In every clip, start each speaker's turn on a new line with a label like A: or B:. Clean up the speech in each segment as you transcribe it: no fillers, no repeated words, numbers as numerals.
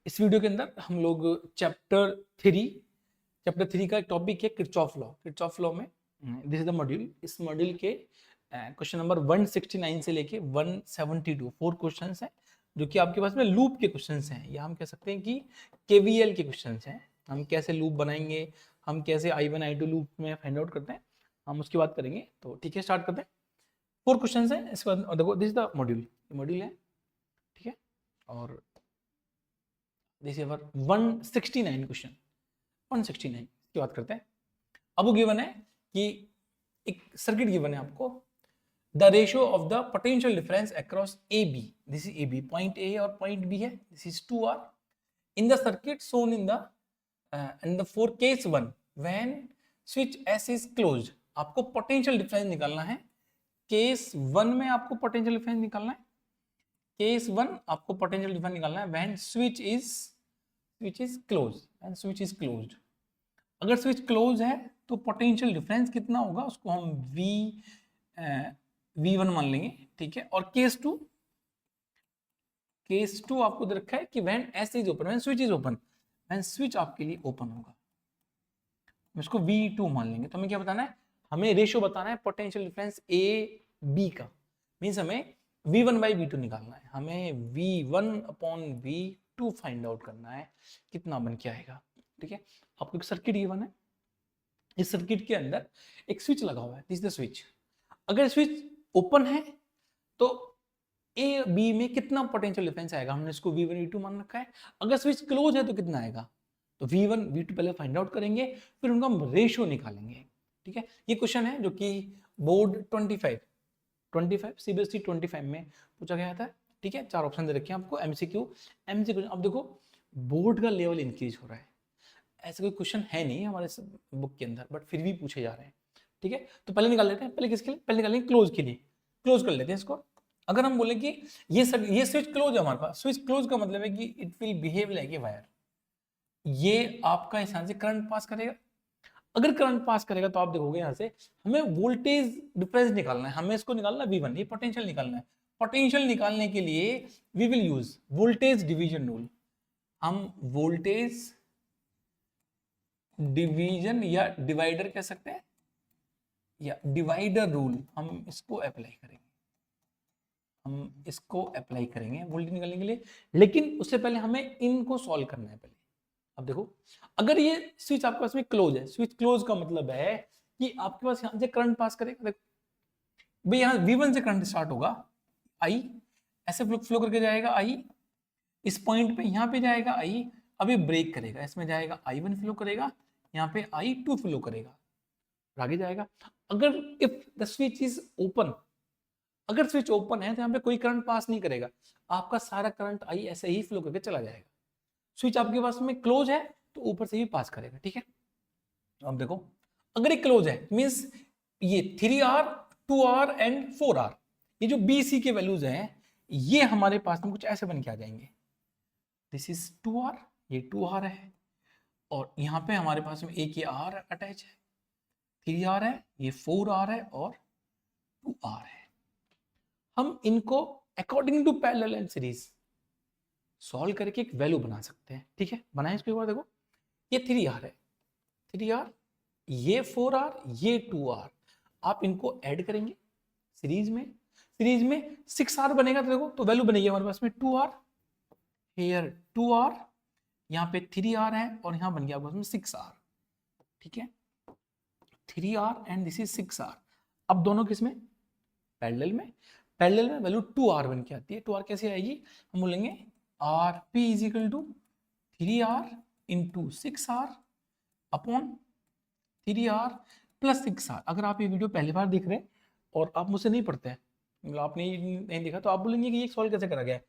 A: इस वीडियो के अंदर हम लोग चैप्टर थ्री का एक टॉपिक है किरचॉफ लॉ। किरचॉफ लॉ में दिस इज द मॉड्यूल। इस मॉड्यूल के क्वेश्चन नंबर 169 से लेके 172 4 क्वेश्चंस हैं जो कि आपके पास में लूप के क्वेश्चंस हैं, या हम कह सकते हैं कि केवीएल के क्वेश्चंस हैं। हम कैसे लूप बनाएंगे, हम कैसे I1 I2 लूप में फाइंड आउट करते हैं, हम उसकी बात करेंगे। तो ठीक है, स्टार्ट करते हैं। 4 क्वेश्चंस हैं इसके बाद। देखो, दिस इज द मॉड्यूल है, ठीक है। और दिस इज 169 क्वेश्चन, 169 की बात करते हैं। अब वो गिवन है कि एक सर्किट गिवन है आपको, the ratio of the potential difference across A B, this is A B, point A और पॉइंट बी है, this is 2R in the circuit shown in the for case 1 when switch S is closed. आपको potential difference निकालना है। Case 1 में आपको potential difference निकालना है। Case 1 आपको पोटेंशियल डिफरेंस निकालना है व्हेन स्विच इज क्लोज्ड। अगर स्विच क्लोज है तो पोटेंशियल डिफरेंस कितना होगा, उसको हम V1 मान लेंगे, ठीक है। और केस टू आपको दे रखा है कि when S is open, when switch is open, when switch आपके लिए ओपन होगा, इसको V2 मान लेंगे। तो हमें क्या बताना है, हमें रेशियो बताना है पोटेंशियल डिफरेंस ए बी का। मीन्स हमें V1/V2 निकालना है, हमें V1/V2 फाइंड आउट करना है, कितना बन के आएगा, ठीक है। आपको एक सर्किट गिवन है, इस सर्किट के अंदर एक स्विच लगा हुआ है, दिस द स्विच। अगर स्विच ओपन है तो ए बी में कितना पोटेंशियल डिफरेंस आएगा, हमने इसको V1/V2 मान रखा है। अगर स्विच क्लोज है तो कितना आएगा, तो V1/V2 पहले फाइंड आउट करेंगे, फिर उनका हम रेशियो निकालेंगे, ठीक है। ये क्वेश्चन है जो कि बोर्ड 25 सीबीएसई 25 में पूछा गया था, ठीक है। 4 ऑप्शन दे रखे हैं आपको, एमसीक्यू। अब देखो, बोर्ड का लेवल इंक्रीज हो रहा है, ऐसा कोई क्वेश्चन है नहीं हमारे बुक के अंदर, बट फिर भी पूछे जा रहे हैं, ठीक है। तो पहले निकाल लेते हैं, पहले किसके लिए, पहले निकालेंगे क्लोज के लिए। क्लोज कर लेते हैं इसको। अगर हम बोले कि ये स्विच क्लोज है हमारे पास, स्विच क्लोज का मतलब है कि it will behave like a wire, ये आपका इस से करंट पास करेगा। अगर करंट पास करेगा तो आप देखोगे यहाँ से हमें वोल्टेज डिफरेंस निकालना है, हमें इसको निकालना है V1, ये पोटेंशियल निकालना है। पोटेंशियल निकालने के लिए we will use voltage division rule. हम वोल्टेज डिवीजन या डिवाइडर कह सकते हैं, या डिवाइडर रूल, हम इसको अप्लाई करेंगे वोल्टेज निकालने के लिए। लेकिन उससे पहले हमें इनको सॉल्व करना है पहले। अब देखो, अगर ये स्विच आपके पास में क्लोज है, स्विच क्लोज का मतलब है कि आपके पास यहां से करंट पास करेगा। देखो भाई, यहां V1 से करंट स्टार्ट होगा, I ऐसे फ्लो करके जाएगा, I इस पॉइंट पे यहां पे जाएगा, I अभी ब्रेक करेगा, इसमें जाएगा I1 फ्लो करेगा, यहाँ पे I2 फ्लो करेगा, आगे जाएगा। अगर if the switch is open, अगर स्विच ओपन है तो यहाँ पे कोई करंट पास नहीं करेगा, आपका सारा करंट I ऐसे ही फ्लो करके चला जाएगा। स्विच आपके पास में क्लोज है तो ऊपर से भी पास करेगा, ठीक है। अब देखो, अगर ये क्लोज है मींस ये 3R 2R एंड 4R, ये जो BC के वैल्यूज हैं ये हमारे पास में कुछ ऐसे बन के आ जाएंगे। दिस इज 2R, ये 2R है, और यहाँ पे हमारे पास में एक ये R अटैच है, 3R है, ये 4R है और 2R है। हम इनको according to parallel and series solve करके एक वैल्यू बना सकते हैं, ठीक है। बनाए इसको एक बार। देखो, ये 3R है, 3R, ये 4R, ये 2R, आप इनको ऐड करेंगे सीरीज में 6R बनेगा। तो देखो, तो वैल्यू बनेगी हमारे पास में 2R, हियर 2R, यहाँ पे 3R है, और यहाँ बन गया आपके पास में 6R, ठीक है। 3R and this is 6R। अब दोनों किसमें, पैरेलल में वैल्यू 2R बन के आती है। 2R कैसे आएगी, हम बोलेंगे RP is equal to 3R into 6R upon 3R plus 6R। अगर आप ये वीडियो पहली बार देख रहे हैं और आप मुझसे नहीं पढ़ते हैं, मतलब आपने नहीं देखा, तो आप बोलेंगे कि ये सॉल्व कैसे करा गया है।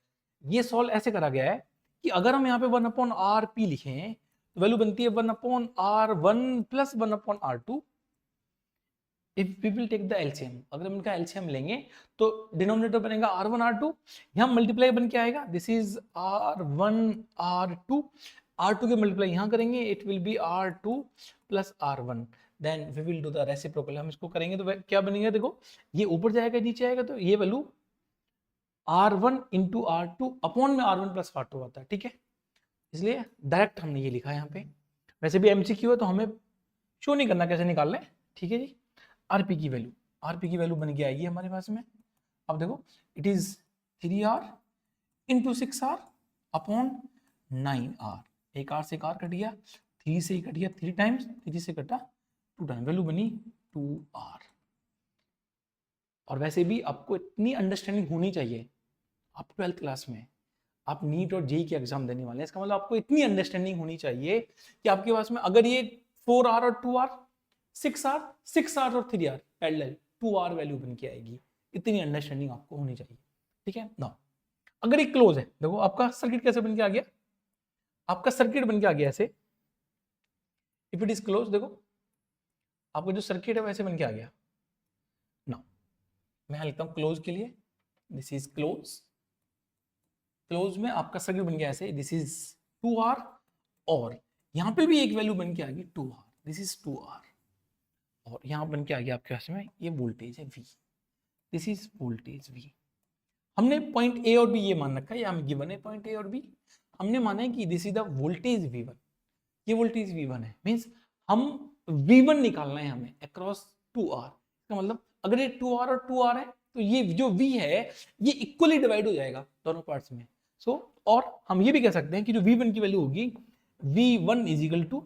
A: ये सॉल्व ऐसे करा गया है कि अगर हम यहाँ पे 1/RP लिखें तो वैल्यू बनती है 1/R1 plus 1/R2। If we will take the LCM, अगर हम इनका एलसीएम लेंगे तो डिनोमिनेटर बनेगा R1 R2, यहाँ मल्टीप्लाई बन के आएगा, this is R1 R2, R2 के मल्टीप्लाई यहाँ करेंगे, it will be R2 plus R1, then we will do the reciprocal. हम इसको करेंगे तो क्या बनेगा, देखो ये ऊपर जाएगा नीचे आएगा, तो ये value R1 into R2 upon में R1 प्लस R2 आता है, ठीक है। इसलिए डायरेक्ट हमने ये लिखा है यहाँ पे। वैसे भी एमसीक्यू है तो हमें शो नहीं करना कैसे निकाल लें, ठीक है जी। आरपी की वैल्यू बन के आएगी हमारे पास में। अब देखो it is 3R into 6R upon 9R। एक R से एक R कट गया, 3 से कट गया 3 टाइम्स, 3 से कटा 2 टाइम्स, वैल्यू बनी 2R। और वैसे भी आपको इतनी अंडरस्टैंडिंग होनी चाहिए, आप 12th क्लास में आप नीट और जेई की एग्जाम देने वाले हैं, इसका मतलब आपको इतनी अंडरस्टैंडिंग होनी चाहिए कि आपके पास में अगर ये 4R और 2R, 6R और 3R पैरेलल 2R वैल्यू बन के आएगी। इतनी अंडरस्टैंडिंग आपको होनी चाहिए, ठीक है ना। अगर ये क्लोज है, देखो आपका सर्किट कैसे बन के आ गया, आपका सर्किट बन के आ गया ऐसे, इफ इट इज क्लोज, देखो आपका जो सर्किट है वैसे बन के आ गया ना। मैं लिखता हूं क्लोज के लिए, दिस इज क्लोज। क्लोज में आपका सर्किट बन गया ऐसे, दिस इज 2R और यहां पे भी एक वैल्यू बन के आ गई 2R, दिस इज 2R और यहां बन के आ गया आपके पास में ये वोल्टेज है V, this is voltage V। हमने पॉइंट ए और बी ये मान रखा है, या गिवन है पॉइंट ए और बी, हमने माना है कि this is the voltage V1, ये वोल्टेज V1 है, मींस हम V1 निकालना है हमें अक्रॉस 2R। इसका मतलब अगर ये 2R और 2R है तो ये जो V है ये इक्वली डिवाइड हो जाएगा दोनों पार्ट्स में। और हम ये भी कह सकते हैं कि जो V1 की वैल्यू होगी V1 is equal to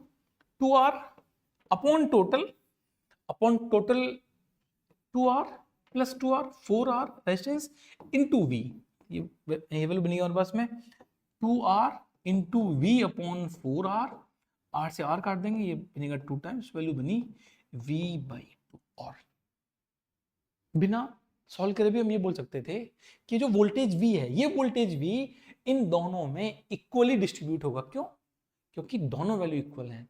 A: 2R upon total 2R plus 2R 4R resistance into V। ये वैल्यू बनेगी हमारे पास में 2R into V upon 4R, R से R काट देंगे, ये बनेगा 2 टाइम्स, वैल्यू बनी V/2। और बिना सॉल्व करे भी हम ये बोल सकते थे कि जो वोल्टेज V है, ये वोल्टेज V इन दोनों में इक्वली डिस्ट्रीब्यूट होगा। क्यों? क्योंकि दोनों वैल्यू इक्वल हैं।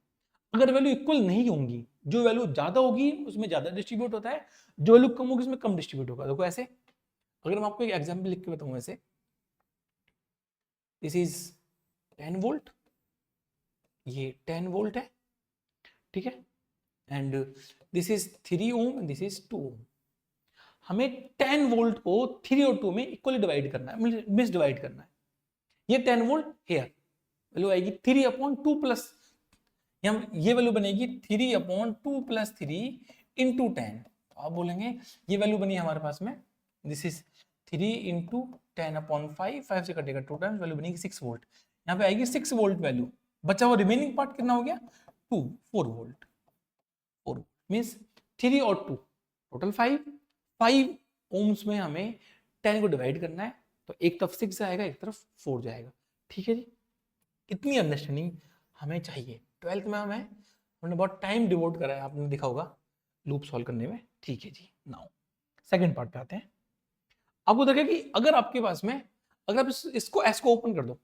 A: अगर वैल्यू इक्वल नहीं होंगी, जो वैल्यू ज्यादा होगी उसमें ज्यादा डिस्ट्रीब्यूट होता है, जो वैल्यू कम होगी उसमें कम डिस्ट्रीब्यूट होगा। देखो ऐसे, अगर मैं आपको एक एग्जांपल लिख के बताऊं ऐसे, दिस इज 10 वोल्ट, ये 10 वोल्ट है, ठीक है, and this is 3 ohm and this is 2 ओम। हमें 10 वोल्ट को 3 और 2 में इक्वली डिवाइड करना है, मिस डिवाइड करना है। ये 10 वोल्ट हेयर वैल्यू आएगी 3 अपॉन 2 प्लस, ये वैल्यू बनेगी 3 अपॉन 2 प्लस 3 इंटू 10। तो आप बोलेंगे ये वैल्यू बनी हमारे पास में, दिस इज 3 इंटू 10 अपॉन 5, 5 से कटेगा 2 टाइम्स, वैल्यू बनेगी 6 वोल्ट। यहाँ पे आएगी 6 वोल्ट वैल्यू, बचा हुआ रिमेनिंग पार्ट कितना हो गया 4 वोल्ट। 4 मीन्स 3 और 2 टोटल 5 ओम्स में हमें 10 को डिवाइड करना है, तो एक तरफ 6 जाएगा एक तरफ 4 जाएगा, ठीक है जी। इतनी अंडरस्टैंडिंग हमें चाहिए। 12th में हमने बहुत टाइम डिवोट करा है, आपने देखा होगा लूप सॉल्व करने में, ठीक है जी। नाउ सेकंड पार्ट पे आते हैं। आपको देखिए कि अगर आपके पास में, अगर आप इसको एस को ओपन कर दो,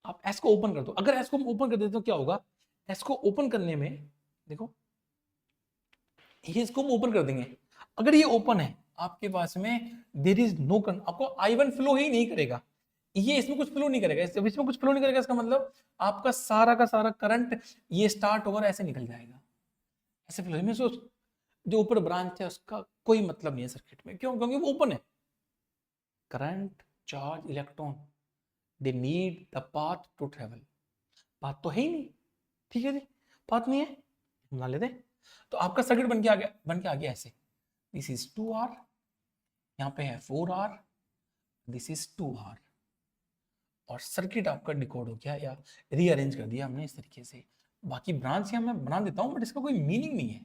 A: आप एस को ओपन कर दो, अगर एस को ओपन कर देते तो क्या होगा, एस को ओपन करने में देखो, ये इसको हम ओपन कर देंगे, अगर ये ओपन है आपके पास में देयर इज नो करंट, आपको I1 फ्लो ही नहीं करेगा, ये इसमें कुछ फ्लो नहीं करेगा, इसमें कुछ फ्लो नहीं करेगा, इसका मतलब आपका सारा का सारा करंट ये स्टार्ट होगा और ऐसे निकल जाएगा, ऐसे फ्लो में। जो ऊपर ब्रांच है उसका कोई मतलब नहीं है सर्किट में। क्यों? क्योंकि वो ओपन है। Current, charge, electron, they need the path to travel. Path तो है ही नहीं, ठीक है जी, पाथ नहीं है, बना लेते हैं। तो आपका सर्किट बन के आ गया ऐसे, दिस इज 2R, यहाँ पे है 4R, दिस इज 2R, और सर्किट आपका डिकोड हो गया या रीअरेंज कर दिया हमने इस तरीके से। बाकी ब्रांच यहाँ मैं बना देता हूँ बट इसका कोई मीनिंग नहीं है,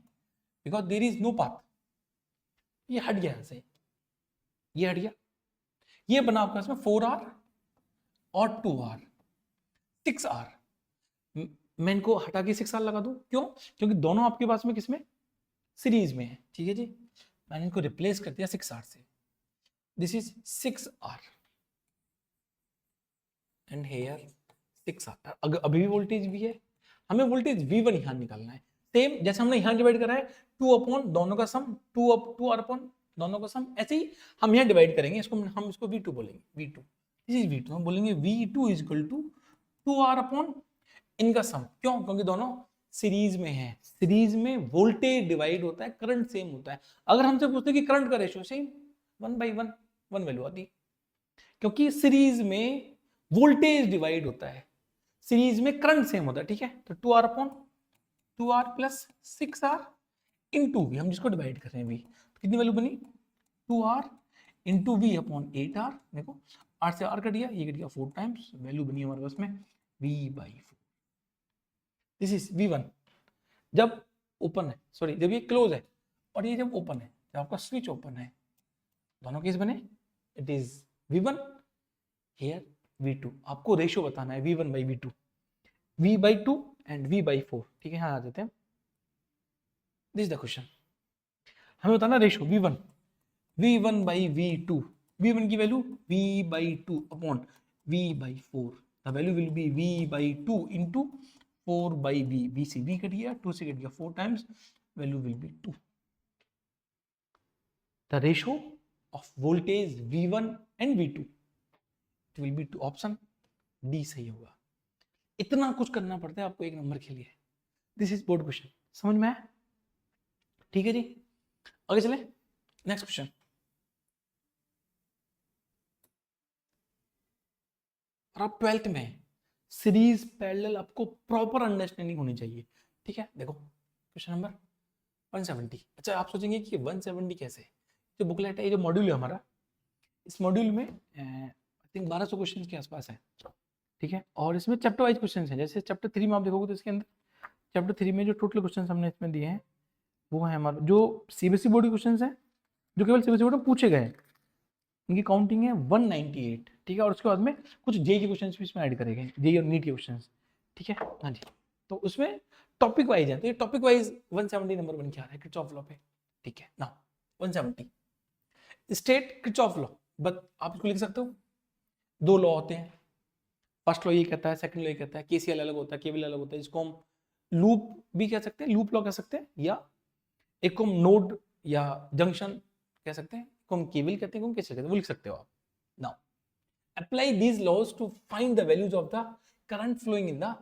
A: because there is no path. ये हट गया यहाँ से, ये हट गया, ये बना आपका इसमें 4R और 2R, 6R। मैं इनको हटा के 6R लगा दूं, क्यों? क्योंकि दोनों आपके पास में किसमें, सीरीज में है, ठीक है जी। मैंने इनको रिप्लेस कर दिया 6R से, this is 6R and hair 6R। अभी भी वोल्टेज भी है, हमें वोल्टेज V1 यहां निकालना है, सेम जैसे हमने यहां डिवाइड करा है 2 अपॉन दोनों का सम, 2R अपॉन दोनों का सम, ऐसे ही हम यहां डिवाइड करेंगे, इसको हम इसको V2 बोलेंगे, V2, दिस इज V2, हम बोलेंगे V2 is equal to 2R upon इनका सम। क्यों? क्योंकि दोनों सीरीज में है, सीरीज में वोल्टेज डिवाइड होता है, करंट सेम होता है। अगर हमसे पूछते कि करंट का रेशियो सेम, 1/1 वन वैल्यू आती, क्योंकि सीरीज में वोल्टेज डिवाइड होता है, सीरीज में करंट सेम होता है, ठीक है। तो 2R plus 6R into we, हम जिसको डिवाइड कर रहे हैं वी, तो कितनी वैल्यू बनी 2R into we upon 8R। देखो R से R कट गया, ये कट गया 4 टाइम्स, वैल्यू बनी हमारे पास में V/4। दिस इज V1 जब ओपन है, सॉरी जब ये क्लोज है, और ये जब ओपन है, जब आपका स्विच ओपन है, दोनों केस बने, it is V1 here V2। आपको रेशियो बताना है V1/V2, V/2 एंड V/4, ठीक है। यहाँ आ जाते हैं, दिस द क्वेश्चन, हमें बताना रेशियो V1/V2, V1 की value V/2 upon V/4, the value will B V/2 into 4/V, V से V कट गया, 2 से कट गया 4 times, value will B 2। The ratio of voltage V1 and V2 it will B 2, option D सही होगा। इतना कुछ करना पड़ता है आपको एक नंबर के लिए। दिस इज बोर्ड क्वेश्चन, समझ में आया? ठीक है जी, आगे चले नेक्स्ट क्वेश्चन। और आप 12th में सीरीज पैरेलल आपको प्रॉपर अंडरस्टैंडिंग होनी चाहिए, ठीक है। देखो क्वेश्चन नंबर 170। अच्छा आप सोचेंगे कि 170 कैसे, जो बुकलेट है, ये जो मॉड्यूल है हमारा, इस मॉड्यूल में आई थिंक 1200 क्वेश्चन के आसपास है, ठीक है। और इसमें चैप्टर वाइज क्वेश्चन हैं, जैसे चैप्टर 3 में आप देखोगे तो इसके अंदर चैप्टर 3 में जो टोटल क्वेश्चन हमने इसमें दिए हैं वो है हमारा जो सीबीएसई बोर्ड के क्वेश्चन हैं, जो केवल सीबीएसई बोर्ड में पूछे गए हैं, उनकी काउंटिंग है 198, ठीक है। और उसके बाद में कुछ जेई के क्वेश्चन भी इसमें ऐड करे गए, जेई और नीट के क्वेश्चन, ठीक है। हाँ जी, तो उसमें टॉपिक वाइज है, तो ये टॉपिक वाइज 170 नंबर बन के आ रहा है किरचॉफ लॉ पे, ठीक है ना। 170 स्टेट किरचॉफ लॉ, बट आप इसको लिख सकते हो, दो लॉ होते हैं, फर्स्ट लॉ ये कहता है, सेकंड लॉ ये कहता है, केसीएल अलग होता है, केवीएल अलग होता है, जिसको हम लूप भी कह सकते हैं, लूप लॉ कह सकते हैं, या एक को हम नोड या जंक्शन कह सकते हैं, को हम केवीएल कहते हैं, को हम केसीएल कहते हैं, वो लिख सकते हो आप। Now apply these laws to find the values of the current flowing in the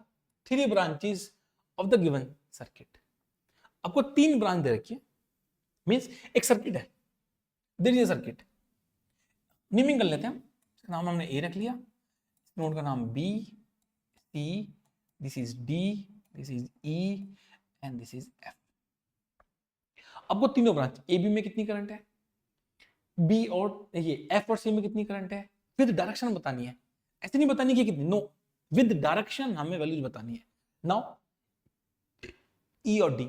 A: three branches of the given circuit. आपको 3 ब्रांच दे रखी है, मींस एक सर्किट है, there is a circuit, naming कर लेते हैं हम, इसका नाम हमने ए रख लिया, नोड का नाम B, C, this is D, this is E and this is F. आपको तीनों ब्रांच, ए बी में कितनी करंट है, बी और ये एफ और सी में कितनी करंट है, विद डायरेक्शन बतानी है, ऐसे नहीं बतानी कि कितनी, नो, विद डायरेक्शन हमें वैल्यूज बतानी है। नाउ ई और डी,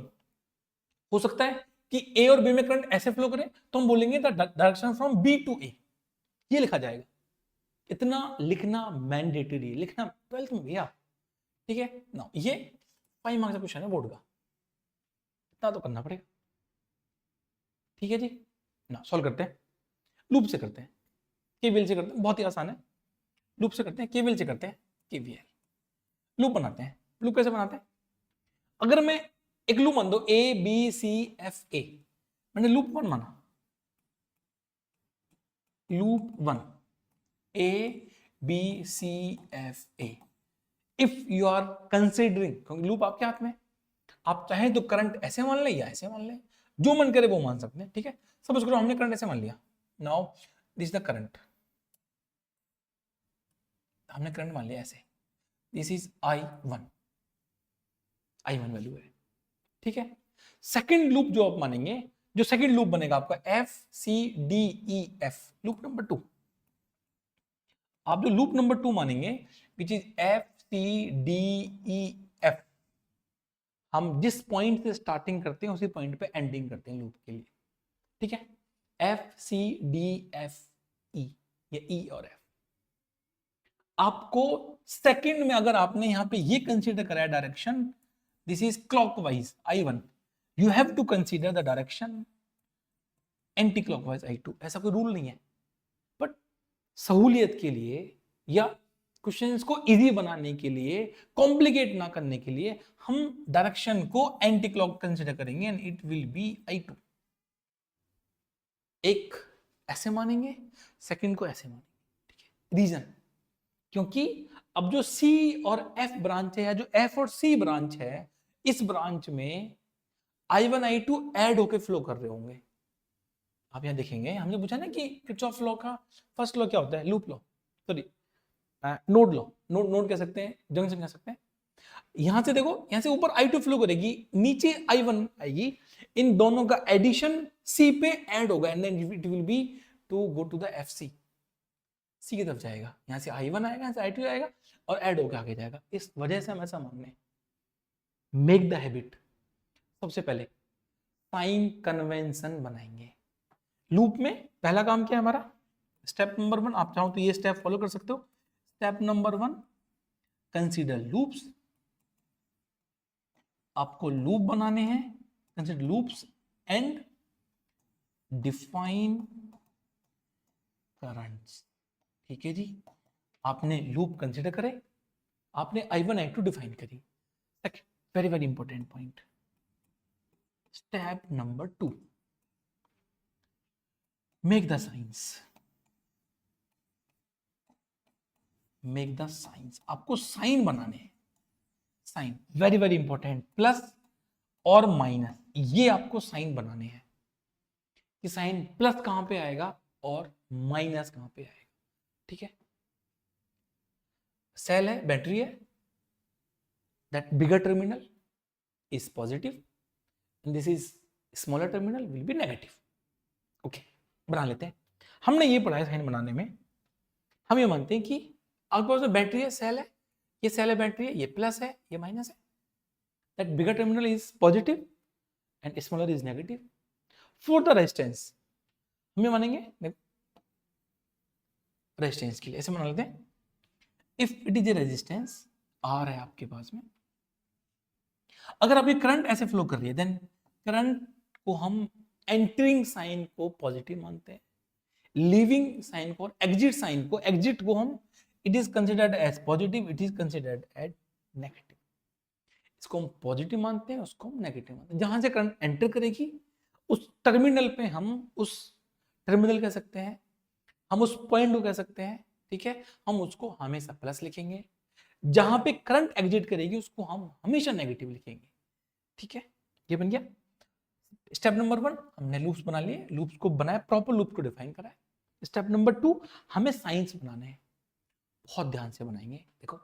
A: हो सकता है कि ए और बी में करंट ऐसे फ्लो करे, तो हम बोलेंगे the direction from B to A, ये लिखा जाएगा। इतना लिखना मैंडेटरी है, लिखना 12th में भैया, ठीक है ना। ये 5 मार्क्स का क्वेश्चन है बोर्ड का, इतना तो करना पड़ेगा, ठीक है जी ना। सॉल्व करते हैं, लूप से करते हैं, केवीएल से करते हैं, बहुत ही आसान है, लूप से करते हैं, केवीएल से करते हैं, केवीएल लूप बनाते हैं। लूप कैसे बनाते हैं, अगर मैं एक लूप मान दो ए बी सी एफ ए, मैंने लूप 1 माना, loop 1 A B C F A. If you are considering, क्योंकि लूप आपके हाथ में, आप चाहें तो करंट ऐसे मान ले या ऐसे मान ले, जो मन करे वो मान सकते हैं, ठीक है। सपोज करो हमने करंट ऐसे मान लिया, नाउ दिस द करंट, हमने करंट मान लिया ऐसे, दिस इज I1 वैल्यू है, ठीक है। सेकंड लूप जो आप मानेंगे, जो सेकंड लूप बनेगा आपका F C D E F, loop number 2, आप जो लूप नंबर 2 मानेंगे which is F C D E F, हम जिस पॉइंट से स्टार्टिंग करते हैं उसी पॉइंट पे एंडिंग करते हैं लूप के लिए, ठीक है। F C D F E, ये ई और एफ। आपको सेकंड में अगर आपने यहां पे ये कंसीडर कराया direction, this is clockwise I1, you have to consider the direction anti clockwise I2, ऐसा कोई रूल नहीं है, बट सहूलियत के लिए या क्वेश्चंस को इजी बनाने के लिए, कॉम्प्लिकेट ना करने के लिए, हम डायरेक्शन को एंटी क्लॉक कंसीडर करेंगे and it will B I2। एक ऐसे मानेंगे, सेकंड को ऐसे मानेंगे, ठीक है। रीजन, क्योंकि अब जो C और F ब्रांच है, या जो F और C ब्रांच है, इस ब्रांच में I1 I2 ऐड होके फ्लो कर रहे होंगे। आप यहां देखेंगे, हमने पूछा ना कि किरचॉफ लॉ का फर्स्ट लॉ क्या होता है, लूप लॉ, सॉरी नोड लो, नोड कह सकते हैं, जंक्शन कह सकते हैं। यहां से देखो, यहां से ऊपर I2 फ्लो करेगी, नीचे I1 आएगी, इन दोनों का एडिशन C पे ऐड होगा and then it will be to go to the FC, C की तरफ जाएगा, यहां से I1 आएगा, यहां से I2 आएगा और ऐड होकर आगे जाएगा। इस वजह से हम ऐसा मानने, मेक द हैबिट, सबसे पहले साइन कन्वेंशन बनाएंगे। लूप में पहला काम क्या है हमारा, स्टेप नंबर 1, आप चाहो तो ये स्टेप फॉलो कर सकते हो। स्टेप नंबर 1, कंसीडर लूप्स, आपको लूप बनाने हैं, consider loops and define currents. ठीक है जी, आपने लूप कंसीडर करे, आपने I1 I2 डिफाइन करी। Very very important point, step number 2, make the signs, make the signs, आपको साइन बनाने हैं, sign very very important, plus और माइनस, ये आपको साइन बनाने हैं कि साइन प्लस कहां पे आएगा और माइनस कहां पे आएगा। ठीक है, सेल है, बैटरी है, that bigger terminal is positive and this is smaller terminal will be negative. Okay, बना लेते हैं। हमने ये पढ़ा है साइन बनाने में, हम ये मानते हैं कि आपके पास बैटरी है, सेल है, ये सेल है, बैटरी है, ये प्लस है, ये माइनस है, that bigger terminal is positive and smaller is negative. For the resistance हम ये मानेंगे, रेजिस्टेंस के लिए ऐसे बना लेते हैं, if it is a resistance R है आपके पास में, अगर आपकी करंट ऐसे फ्लो कर रही है, देन करंट को हम एंटरिंग साइन को पॉजिटिव मानते हैं, लीविंग साइन को, एग्जिट साइन को, एग्जिट को हम, it is considered as positive, it is considered as negative. इसको हम पॉजिटिव मानते हैं, उसको हम नेगेटिव मानते हैं। जहां से करंट एंटर करेगी उस टर्मिनल पे हम उस टर्मिनल कह सकते हैं, हम उस पॉइंट को कह सकते हैं। ठीक है, हम उसको हमेशा प्लस लिखेंगे, जहां पे करंट एग्जिट करेगी उसको हम हमेशा नेगेटिव लिखेंगे। ठीक है, ये बन गया स्टेप नंबर 1, हमने लूप्स बना लिए, लूप्स को बनाया, प्रॉपर लूप को डिफाइन करा है। स्टेप नंबर 2, हमें साइंस बनाने हैं, बहुत ध्यान से बनाएंगे। देखो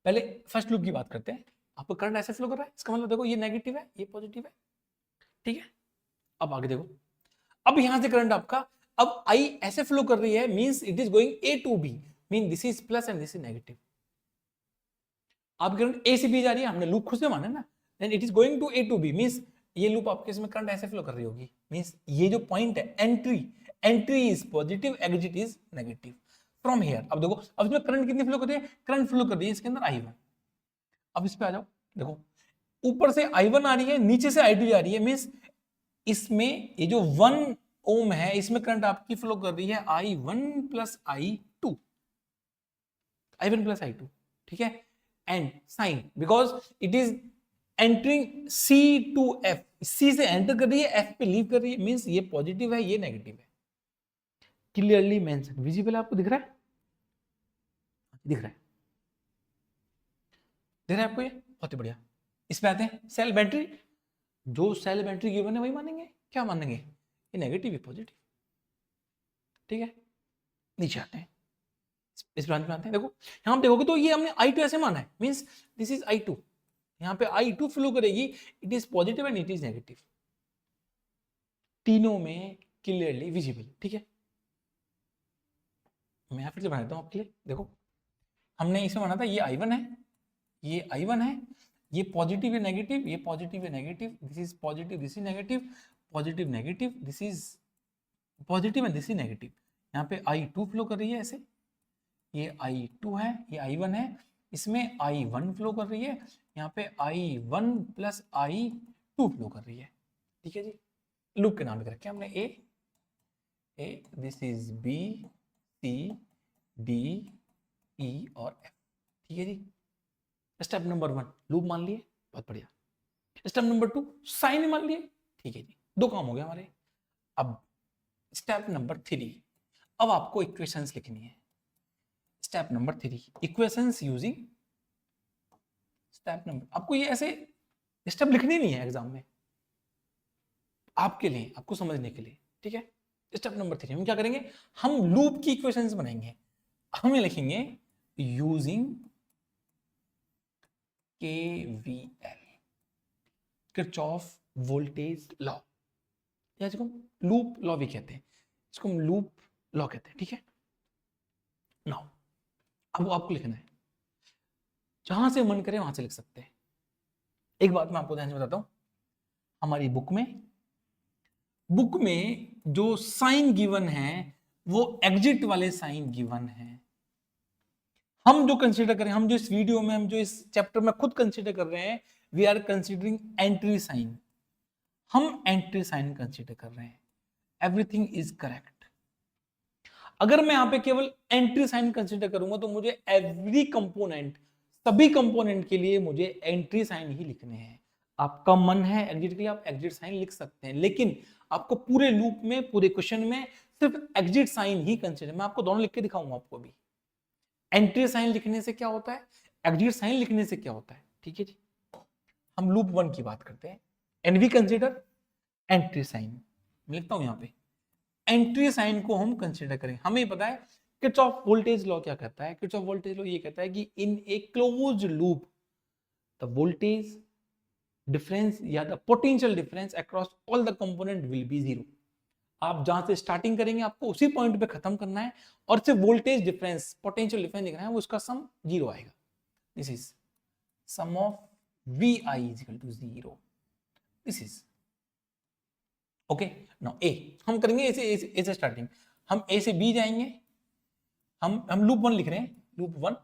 A: पहले फर्स्ट लूप की बात करते हैं, आपको करंट ऐसे फ्लो कर रहा है, इसका मतलब देखो ये नेगेटिव है, ये पॉजिटिव है। ठीक है, अब आगे देखो, अब यहां से करंट आपका, अब I ऐसे फ्लो कर रही है, means it is going A to B, mean this is plus and this is negative. आप करंट A से B जा रही है, हमने लूप खुद से माना ना, then it is going to A to B, means ये लूप आपके इसमें करंट ऐसे फ्लो कर रही होगी, मींस ये जो पॉइंट है entry is positive, exit is negative from here. अब देखो, अब इसमें करंट कितनी फ्लो कर रही है, करंट फ्लो कर रही है इसके अंदर I1। अब इस पे आ जाओ, देखो ऊपर से I1 आ रही है, नीचे से I2 जा रही है, मींस इसमें ये जो 1 ओम है, इसमें करंट आपकी फ्लो कर रही है I1 plus I2, I1 plus I2। ठीक है, and sign because it is entering C to F, C से एंटर कर रही है, F पे लीव कर रही है, मींस ये पॉजिटिव है, ये नेगेटिव है। क्लियरली मेंशन, विजिबल है, आपको दिख रहा है, दिख रहा है, दिख रहा है आपको, ये बहुत ही बढ़िया। इस पे आते हैं, सेल बैटरी, जो सेल बैटरी गिवन है वही मानेंगे, क्या मानेंगे, ये नेगेटिव है पॉजिटिव। ठीक है, नीचे आते हैं, इस ब्रांच में आते हैं। देखो यहां पे देखोगे तो ये हमने I2 ऐसे माना है, मींस दिस इज I2, यहां पे I2 फ्लो करेगी, it is positive and it is negative, तीनों में क्लियरली विजिबल। ठीक है, मैं फिर से बना देता हूं आपके लिए। देखो हमने इसमें माना था, ये I1 है, ये I1 है, ये पॉजिटिव है नेगेटिव, ये पॉजिटिव है negative, this is positive, this is negative, positive negative, this is positive and this is negative. यहाँ पे I2 फ्लो कर रही है ऐसे, ये I2 है, ये I1 है, इसमें I1 फ्लो कर रही है, यहाँ पे I1 प्लस I2 फ्लो कर रही है। ठीक है जी, लूप के नाम लिख रखे हमने A, this is B, C, D, E और F। ठीक है जी, स्टेप नंबर 1 लूप मान लिए, बहुत बढ़िया। स्टेप नंबर 2 साइन मान लिए। ठीक है जी, 2 काम हो गए हमारे। अब स्टेप नंबर 3, अब आपको इक्वेशंस लिखनी है। Step number 3, equations using, step number, आपको ये ऐसे स्टेप लिखने नहीं है एग्जाम में, आपके लिए, आपको समझने के लिए। ठीक है, स्टेप नंबर 3 हम क्या करेंगे, हम लूप की इक्वेशंस बनाएंगे। हम ये लिखेंगे using KVL, Kirchhoff voltage law, या इसको लूप लॉ भी कहते हैं, इसको हम लूप लॉ कहते हैं, ठीक है। नाउ अब आपको लिखना है, जहां से मन करे वहां से लिख सकते हैं। एक बात मैं आपको ध्यान से बताता हूं, हमारी बुक में जो साइन गिवन है वो एग्जिट वाले साइन गिवन है। हम जो कंसीडर करें, हम जो इस वीडियो में, हम जो इस चैप्टर में खुद कंसीडर कर रहे हैं, we are considering entry sign, हम एंट्री साइन कंसीडर कर रहे हैं। Everything is correct. अगर मैं यहां पे केवल एंट्री साइन कंसीडर करूंगा तो मुझे एवरी कंपोनेंट, सभी कंपोनेंट के लिए मुझे एंट्री साइन ही लिखने हैं। आपका मन है एग्जिट के लिए आप एग्जिट साइन लिख सकते हैं, लेकिन आपको पूरे लूप में, पूरे क्वेश्चन में सिर्फ एग्जिट साइन ही कंसीडर, मैं आपको दोनों लिख के दिखाऊंगा आपको भी। एंट्री साइन लिखने से क्या होता है, एग्जिट साइन लिखने से क्या होता है, ठीक है जी। हम लूप 1 की बात करते हैं, and we consider entry sign. लिखता हूं यहां पे, एंट्री साइन को हम कंसीडर करें। हमें पता है किरचॉफ वोल्टेज लॉ क्या कहता है, किरचॉफ वोल्टेज लॉ ये कहता है कि in a closed loop the voltage difference या the potential difference across all the component will be zero. आप जहां से स्टार्टिंग करेंगे आपको उसी पॉइंट पे खत्म करना है, और सिर्फ वोल्टेज डिफरेंस, पोटेंशियल डिफरेंस लिखना है, वो उसका सम जीरो आएगा। This is sum of V I is equal to zero. This is okay. Now A हम करेंगे ए से स्टार्टिंग, हम ए से बी जाएंगे, हम लूप 1 लिख रहे हैं, लूप 1।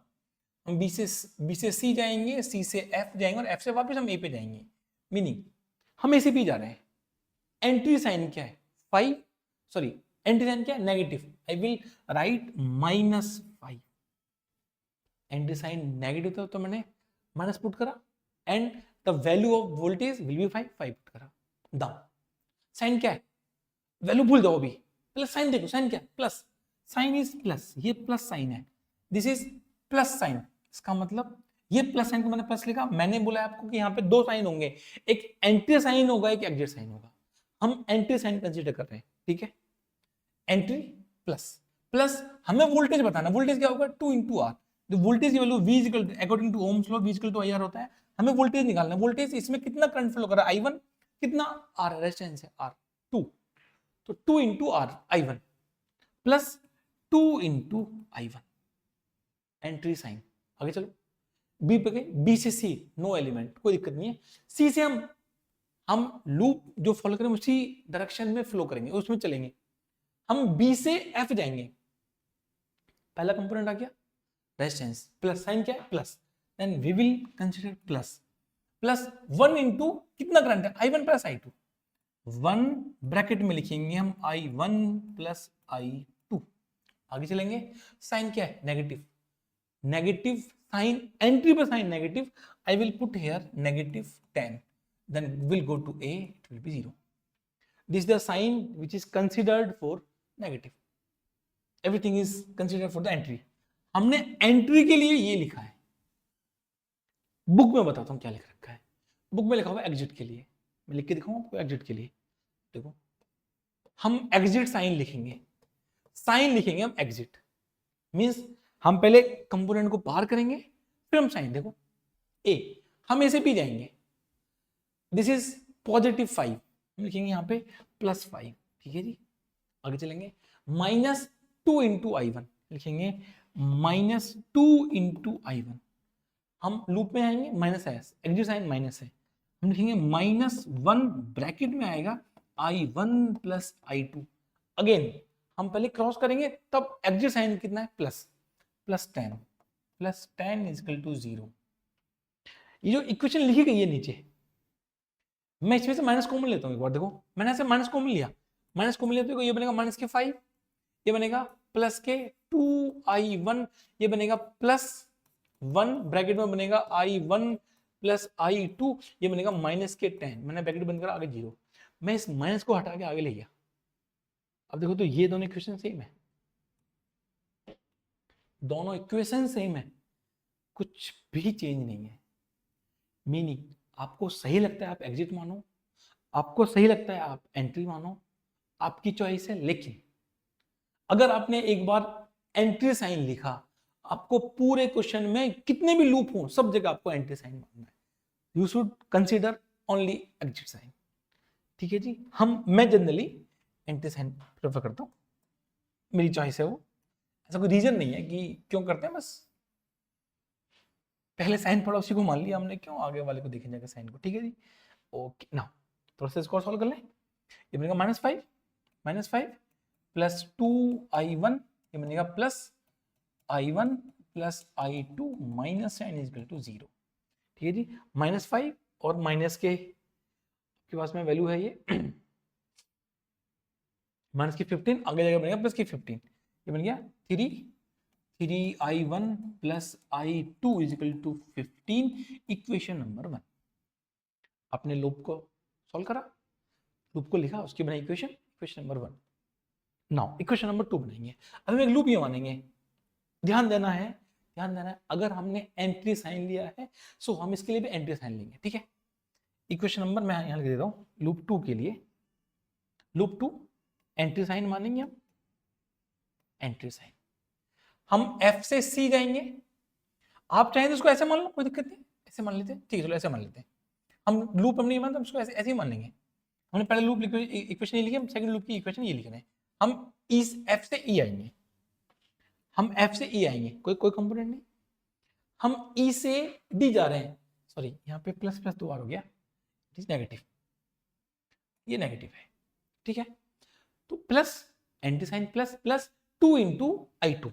A: हम बी से सी जाएंगे, सी से एफ जाएंगे, और एफ से वापस हम ए पे जाएंगे। मीनिंग हम ए से बी जा रहे हैं। एंट्री साइन क्या है, 5, सॉरी एंट्री साइन क्या है, negative. I will write -5। Entry sign negative था तो मैंने माइनस पुट करा, and the value of voltage will be 5 put करा डाउन। साइन क्या है, वैल्यू भूल जाओ अभी, पहले साइन देखो, साइन क्या है, प्लस। साइन इज प्लस, ये प्लस साइन है, दिस इज प्लस साइन। इसका मतलब ये प्लस साइन को मैंने प्लस लिखा। मैंने बोला आपको कि यहाँ पे दो साइन होंगे, एक एंट्री साइन होगा, एक एग्जिट साइन होगा। हम एंट्री साइन कंसीडर कर रहे हैं, ठीक है। एंट्री प्लस प्लस, हमें वोल्टेज बताना, वोल्टेज क्या होगा, 2 × R। जो वोल्टेज की value V according to Ohm's law, V = IR होता है। हमें वोल्टेज निकालना है, वोल्टेज इसमें कितना करंट फ्लो कर रहा है, I1, कितना R रेजिस्टेंस है R 2, तो 2 × R I1 plus 2 × I1 entry sign. आगे चलो, बी पे गए, बी से सी नो एलिमेंट, कोई दिक्कत नहीं है। सी से हम लूप जो फॉलो करेंगे उसी डायरेक्शन में फ्लो करेंगे, उसमें चलेंगे। हम बी से एफ जाएंगे, पहला कंपोनेंट आ गया रेजिस्टेंस, प्लस साइन क्या है plus, then we will consider plus 1 × कितना करंट है, I1 + I2। 1 ब्रैकेट में लिखेंगे हम I1 + I2। आगे चलेंगे, साइन क्या है नेगेटिव साइन, एंट्री पर sign negative, I will put here -10, then will go to A, it will be 0. This is the sign which is considered for negative. Everything is considered for the entry. हमने entry के लिए ये लिखा है। Book में बताता हूं क्या लिख रखा है। बुक में लिखा हुआ एग्जिट के लिए, मैं लिख के दिखाऊं आपको एग्जिट के लिए। देखो, हम एग्जिट साइन लिखेंगे, साइन लिखेंगे हम एग्जिट, मींस हम पहले कंपोनेंट को बाहर करेंगे, फिर हम साइन। देखो ए, हम ए से बी जाएंगे, दिस इज +5, हम लिखेंगे यहाँ पे +5, ठीक है जी। आगे चलेंगे, -2 × I1 लिखेंगे, -2 × I1। हम लूप में आएंगे, माइनस है, एग्जिट साइन माइनस है, हम लिखेंगे -1 ब्रैकेट में आएगा I1 + I2। अगेन हम पहले क्रॉस करेंगे, तब एग्जिट साइन कितना है +10 = 0। ये जो इक्वेशन लिखी गई है नीचे, मैं इसमें से माइनस कॉमन लेता हूं एक बार। देखो मैंने ऐसे माइनस कॉमन लिया, तो ये बनेगा -5, ये बनेगा +2I1, ये बनेगा +1 ब्रैकेट में बनेगा I1 + I2, ये बनेगा -10। मैंने ब्रैकेट बंद करा, आगे 0। मैं इस माइनस को हटा के आगे ले गया। अब देखो तो ये दोनों इक्वेशन सेम है, दोनों इक्वेशन सेम है, कुछ भी चेंज नहीं है। मीनिंग आपको सही लगता है आप एग्जिट मानो, आपको सही लगता है आप एंट्री मानो, आपकी चॉइस है। लेकिन अगर आपने एक बार एंट्री साइन लिखा, आपको पूरे क्वेश्चन में कितने भी लूप हो सब जगह आपको एंट्री साइन मानना है। You should consider only exit sign. ठीक है जी, मैं जनरली एंट्री साइन प्रेफर करता हूं, मेरी चॉइस है वो, ऐसा कोई रीजन नहीं है कि क्यों करते हैं, बस पहले साइन पढ़ा उसी को मान लिया हमने, क्यों आगे वाले को देखें जाकर साइन को। ठीक है जी, ओके ना, थोड़ा सा इसको सॉल्व कर लें। ये बनेगा -5 प्लस 2i1, ये बनेगा +i1 plus i2 minus sign is equal to 0। ठीक है जी, -5 और माइनस के पास में वैल्यू है ये माइनस की 15, आगे जाकर बनेगा प्लस की 15, ये बन गया 3i1 plus i2 is equal to 15, equation number 1। आपने लूप को सॉल्व करा, लूप को लिखा, उसकी बनाई equation number 1। Now equation number 2 बनाएंगे। अब हम एक लूप ये मानेंगे, ध्यान देना है, अगर हमने एंट्री साइन लिया है सो हम इसके लिए भी एंट्री साइन लेंगे। ठीक है, इक्वेशन नंबर मैं यहां लिख देता हूं, लूप 2 के लिए, लूप 2 एंट्री साइन मानेंगे हम, एंट्री साइन हम एफ से सी जाएंगे। आप चाहें तो इसको ऐसे मान लो, कोई दिक्कत नहीं, ऐसे मान लेते हैं। ठीक है, चलो ऐसे मान लेते हैं, हम लूप हम नहीं मानते, हम इसको ऐसे ही मान लेंगे। हमने पहले लूप इक्वेशन ये लिखी, हम सेकंड लूप की इक्वेशन ये लिख रहे हैं। हम इस एफ से ई आएंगे, हम एफ से ई आएंगे, कोई कंपोनेंट नहीं, हम ई से डी जा रहे हैं। सॉरी, यहाँ पे प्लस प्लस 2 बार हो गया, इट इज नेगेटिव, ये नेगेटिव है। ठीक है, तो plus anti sign plus plus 2 into i2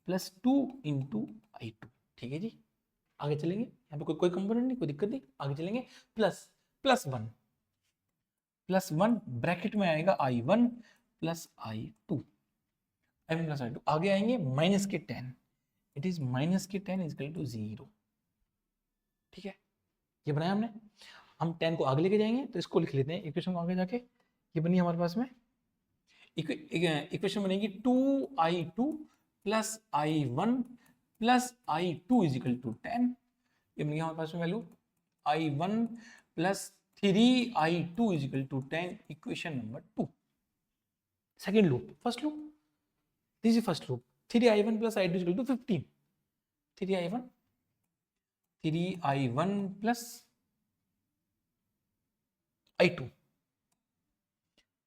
A: plus 2 into i2। ठीक है जी, आगे चलेंगे, यहाँ पे कोई कंपोनेंट नहीं, कोई दिक्कत नहीं, आगे चलेंगे। प्लस वन ब्रैकेट में आएगा i1 plus i2, plus i2, आगे आएंगे माइनस के 10, इट इज माइनस के 10 इज इक्वल टू 0। ठीक है, ये बनाया हमने, हम 10 को आगे लेके जाएंगे, तो इसको लिख लेते हैं इक्वेशन को आगे जाके। ये बनी हमारे पास में इक्वेशन बनेगी 2i2 plus i1 plus i2 is equal to 10। ये बनेगी हमारे पास में value i1 plus 3i2 is equal to 10, equation number 2। Second loop, first loop, this is first loop, 3i1 plus i2 is equal to 15, 3i1 plus i2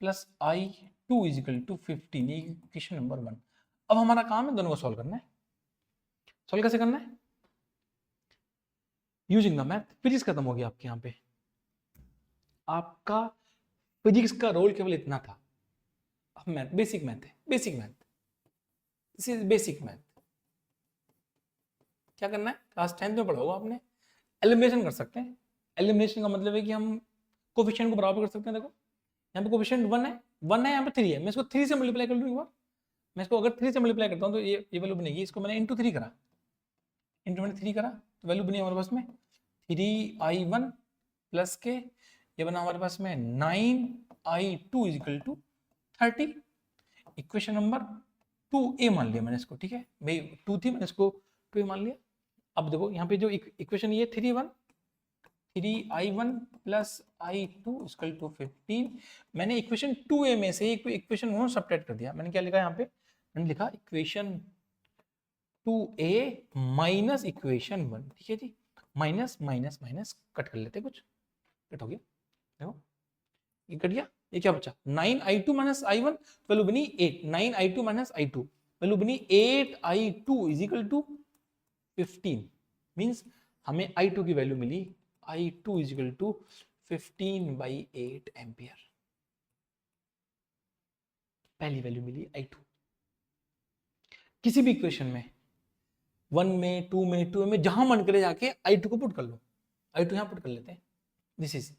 A: plus i2 is equal to 15, ये equation number 1। अब हमारा काम है दोनों को solve करना है। Solve कैसे करना है? Using the math. फिजिक्स खत्म हो गया आपके यहाँ पे, आपका फिजिक्स का रोल केवल इतना था। अब मैथ, बेसिक मैथ है, basic math, this is basic math. क्या करना है, क्लास 10th में पढ़ा होगा आपने, एलिमिनेशन कर सकते हैं। एलिमिनेशन का मतलब है कि हम कोफिशिएंट को बराबर कर सकते हैं। देखो यहाँ पे कोफिशिएंट 1 है, यहाँ पे 3 है, मैं इसको 3 से मल्टीप्लाई कर लूँ एक बार। मैं इसको अगर 3 से मल्टीप्लाई करता हूँ तो ये वैल्यू बनेगी, इसको मैंने इंटू 3 करा, इंटू मैंने 3 करा तो वैल्यू बनी हमारे पास में 3i1 प्लस के, ये बना हमारे पास में 9i2 is equal to 30। Equation number 2a मान लिया मैंने इसको। ठीक है भाई, 2 थी, मैंने इसको 2a मान लिया। अब देखो यहाँ पे जो इक्वेशन ये 3i1 plus i2 equal to 15, मैंने इक्वेशन 2a में से इक्वेशन 1 सब्ट्रैक्ट कर दिया। मैंने क्या लिखा यहाँ पे, मैंने लिखा इक्वेशन 2a माइनस इक्वेशन 1। ठीक है जी, माइनस माइनस माइनस कट कर लेते, कुछ कट हो गया, देखो ये कट गया, ये क्या बचा 9i2 माइनस i1, वैल्यू बनी 8, 9i2 माइनस i2 वैल्यू बनी 8i2 is equal to 15, means हमें i2 की वैल्यू मिली i2 is equal to 15/8 ampere. पहली वैल्यू मिली i2। किसी भी इक्वेशन में 1 में 2 में 2 में जहां मन करे जाके i2 को पुट कर लो, i2 यहां पुट कर लेते हैं, दिस इज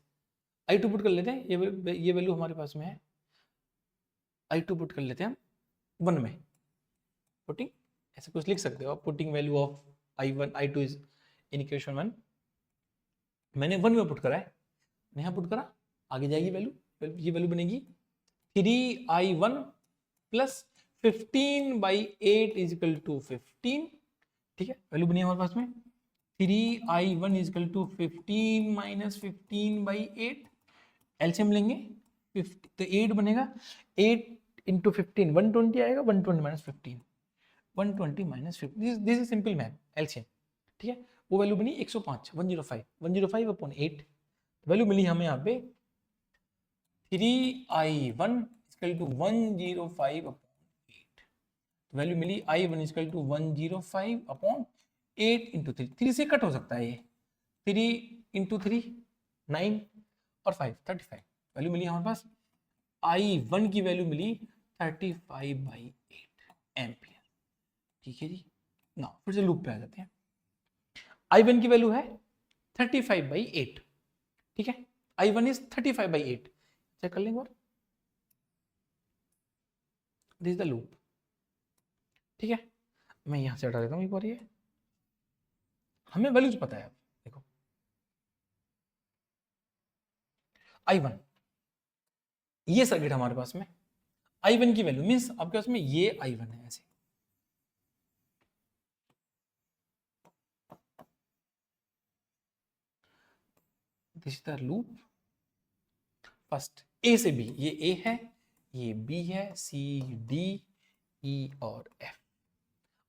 A: i2 पुट कर लेते हैं, ये वैल्यू हमारे पास में है, i2 पुट कर लेते हैं हम 1 में, पुटिंग ऐसे कुछ लिख सकते हो आप, putting value of i2 is in equation 1। मैंने 1 में पुट करा है, यहाँ पुट करा, आगे जाएगी वैल्यू, ये वैल्यू बनेगी 3i1 plus 15/8 is equal to 15। ठीक है, वैल्यू बनी हमारे पास में 3i1 is equal to 15 minus 15/8, LCM लेंगे 50 तो 8 बनेगा, 8 इंटू 15, 120 आएगा, 120 minus 15, 120 minus 15, this is simple math, LCM, ठीक है। वो वैल्यू बनी 105, 105 अपॉन 8, वैल्यू मिली हमें यहाँ पे 3i1 equal to 105 upon 8, value मिली i1 equal to 105 upon 8 into 3, 3 से कट हो सकता है ये, 3 इंटू 3 9 और 5 35, वैल्यू मिली हमारे पास i1 की वैल्यू मिली 35/8 एम्पियर, ठीक है जी। ना फिर से लूप पे आ जाते हैं, i1 की वैल्यू है 35/8, ठीक है, i1 इज 35/8, चेक कर लेंगे और दिस इज द लूप, ठीक है। मैं यहां से हटा देता हूं एक बार, ये हमें वैल्यूज पता है, देखो i1, ये सर्किट हमारे पास में i1 की वैल्यू मींस आपके पास में ये i1 है ऐसे, this is the loop, first A से बी, ये ए है, ये बी है, सी डी ई और एफ,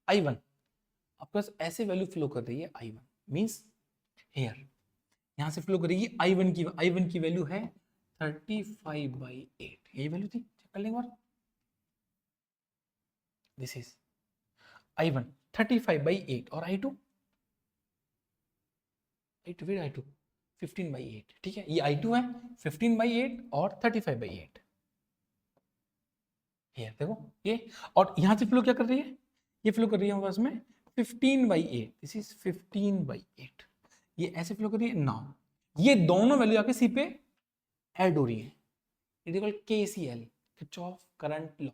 A: i1 आपके पास ऐसे वैल्यू फ्लो कर रही है, i1 मींस हियर, यहां से फ्लो करेगी i1 की वैल्यू है 35/8, यही वैल्यू थी, चेक कर लेंगे और दिस इज i1 35/8 और i2 15/8, ठीक है, ये i2 है 15/8 और 35/8, ये देखो ये, और यहां से फ्लो क्या कर रही है, ये फ्लो कर रही है हमारे पास में 15/8, दिस इज 15/8, ये ऐसे फ्लो कर रही है ना, ये दोनों वैल्यू आके सी पे ऐड हो रही है, it is called KCL, Kirchhoff current law.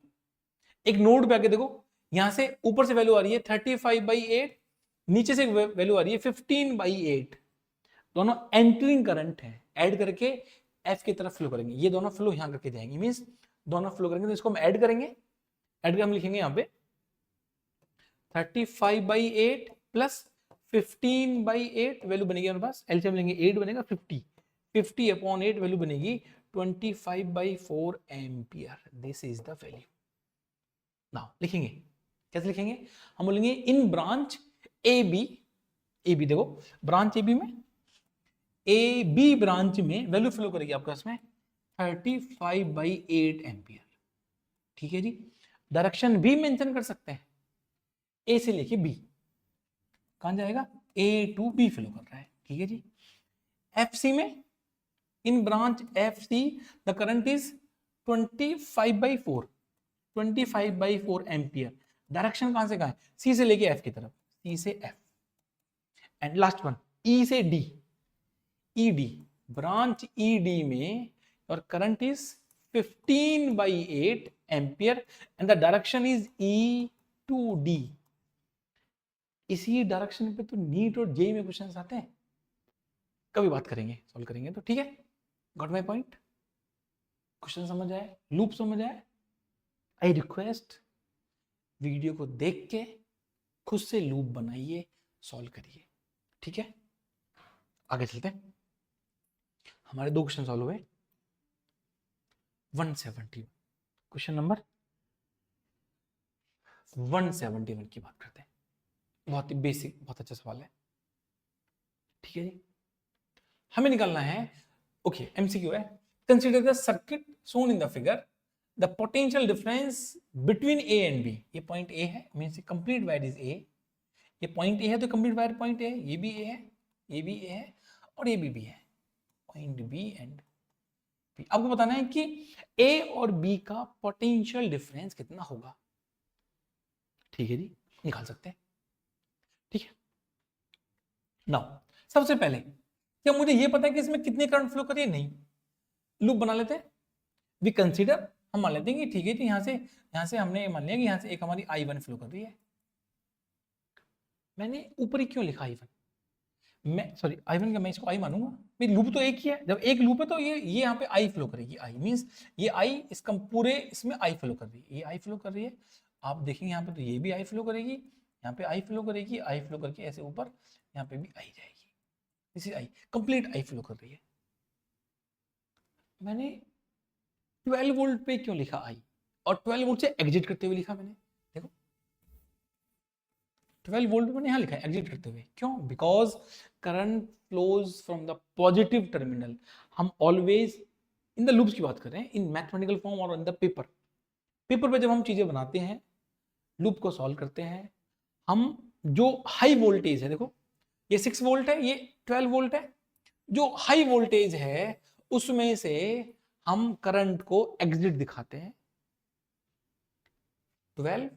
A: एक नोड पे आके देखो, यहां से ऊपर से वैल्यू आ रही है 35/8, नीचे से वैल्यू आ रही है 15/8, दोनों एंटरिंग करंट है, ऐड करके एफ की तरफ फ्लो करेंगे, ये दोनों फ्लो यहां करके जाएंगे, मींस दोनों फ्लो करेंगे, तो इसको हम ऐड करेंगे, ऐड कर हम लिखेंगे यहाँ पे 35/8 प्लस 15/8, वैल्यू बनेगी हमारे पास, एलसीएम लेंगे 8 बनेगा 50, 50 अपॉन 8 वैल्यू बनेगी 25/4 ampere, this is the value. Now लिखेंगे, कैसे लिखेंगे, हम बोलेंगे इन ब्रांच ए बी देखो, ब्रांच ए बी में, ए बी ब्रांच में वैल्यू फ्लो करेगी आपके पास में 35/8 एम्पियर, ठीक है जी। डायरेक्शन भी मेंशन कर सकते हैं, ए से लेके बी, कहां जाएगा, ए टू बी फ्लो कर रहा है, ठीक है जी। एफ सी में, in branch F C the current is 25/4 ampere, direction कहां से कहां है, सी से लेके एफ की तरफ, सी से F, and last one E से डी, ईडी, ब्रांच ईडी में और current is 15/8 ampere and the direction is E to D. इसी डायरेक्शन पे तो नीट और जेई में क्वेश्चंस आते हैं, कभी बात करेंगे, सॉल्व करेंगे, तो ठीक है, गॉट माय पॉइंट, क्वेश्चन समझ आए, लूप समझ आए, आई रिक्वेस्ट वीडियो को देख के खुद से लूप बनाइए, सॉल्व करिए, ठीक है। आगे चलते हैं, हमारे दो क्वेश्चन सॉल्व हुए, 171, क्वेश्चन नंबर 171 की बात करते हैं, बहुत ही बेसिक, बहुत अच्छा सवाल है, ठीक है जी। हमें निकालना है, ओके एमसीक्यू है, consider the circuit shown in the figure, the potential difference between A and B, ये पॉइंट ए है, means complete wire is A, ये पॉइंट ए है तो कंप्लीट वायर पॉइंट ए है, ये भी ए है, ये भी ए है और ये भी है, पॉइंट बी एंड बी। आपको बताना है कि ए और बी का पोटेंशियल डिफरेंस कितना होगा, ठीक है जी, निकाल सकते हैं, ठीक है। नाउ सबसे पहले क्या मुझे ये पता है कि इसमें कितनी करंट फ्लो कर रही है, नहीं, लूप बना लेते हैं, वी कंसीडर, हम मान लेते हैं कि ठीक है, तो यहां से हमने मान लिया कि यहां से एक हमारी i1 फ्लो कर रही है, मैंने ऊपर ही क्यों लिखा i1, मैं सॉरी i1 का मैं इसको i मानूंगा, भाई लूप तो एक ही है, जब एक लूप है तो ये यहाँ पे i फ्लो करेगी, i मींस ये i इसका पूरे इसमें i फ्लो कर रही है, ये i फ्लो कर रही है, आप देखेंगे यहाँ पे तो ये भी i फ्लो करेगी, यहाँ पे i फ्लो करेगी, i फ्लो करके ऐसे ऊपर यहाँ पे भी i जाएगी, इसी i कंप्लीट i फ्लो कर रही है। मैंने 12 वोल्ट पे क्यों लिखा i, और 12 वोल्ट से एग्जिट करते हुए लिखा मैंने, देखो 12 वोल्ट मैंने यहां लिखा है एग्जिट करते हुए, क्यों? Because current flows from the positive terminal. हम ऑलवेज इन द लूप्स की बात कर रहे हैं, इन मैथमेटिकल फॉर्म और इन द पेपर पे जब हम चीजें बनाते हैं, लूप को सॉल्व करते हैं, हम जो हाई वोल्टेज है, देखो ये 6 वोल्ट है, ये 12 वोल्ट है, जो हाई वोल्टेज है उसमें से हम करंट को एग्जिट दिखाते हैं। 12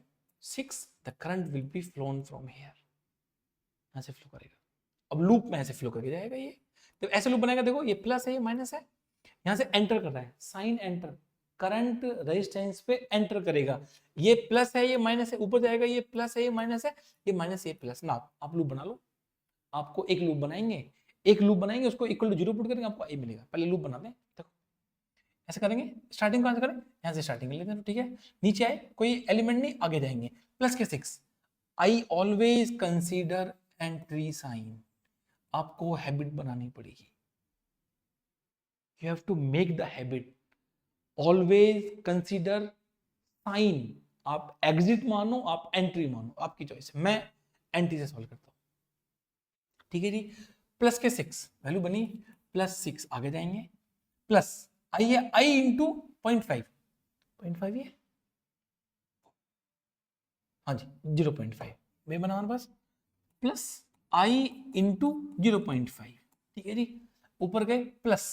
A: 6 the current will be phloem from here, यहां से फ्लो करेगा, अब लूप में ऐसे फ्लो करके जाएगा। ये तो ऐसे लूप बनेगा, देखो ये प्लस है ये माइनस है, यहां से एंटर कर रहा है, साइन एंटर, करंट रेजिस्टेंस पे एंटर करेगा, ये प्लस है ये माइनस है, ऊपर जाएगा, ये प्लस है ये माइनस है, ये माइनस ये प्लस ना। आप लूप बना लो, आपको एक लूप बनाएंगे, एक लूप बनाएंगे उसको इक्वल टू 0 पुट करेंगे, आपको ए मिलेगा। पहले लूप बना दें, देखो ऐसे करेंगे, स्टार्टिंग कहां से करें, यहां से स्टार्टिंग कर लेते हैं, ठीक है। नीचे आए कोई एलिमेंट नहीं, आगे जाएंगे, प्लस के 6। I always consider entry sign, आपको हैबिट बनानी पड़ेगी, you have to make the habit, always consider sign. आप एग्जिट मानो, आप एंट्री मानो, आपकी चॉइस है। मैं एंट्री से सॉल्व करता हूं, ठीक है जी। प्लस के 6 वैल्यू बनी, +6 आगे जाएंगे, प्लस आई है, आई इंटू 0.5, 0.5 ये, हाँ जी 0.5 वे बना हमारे पास, प्लस आई इंटू 0.5, ठीक है जी। ऊपर गए प्लस,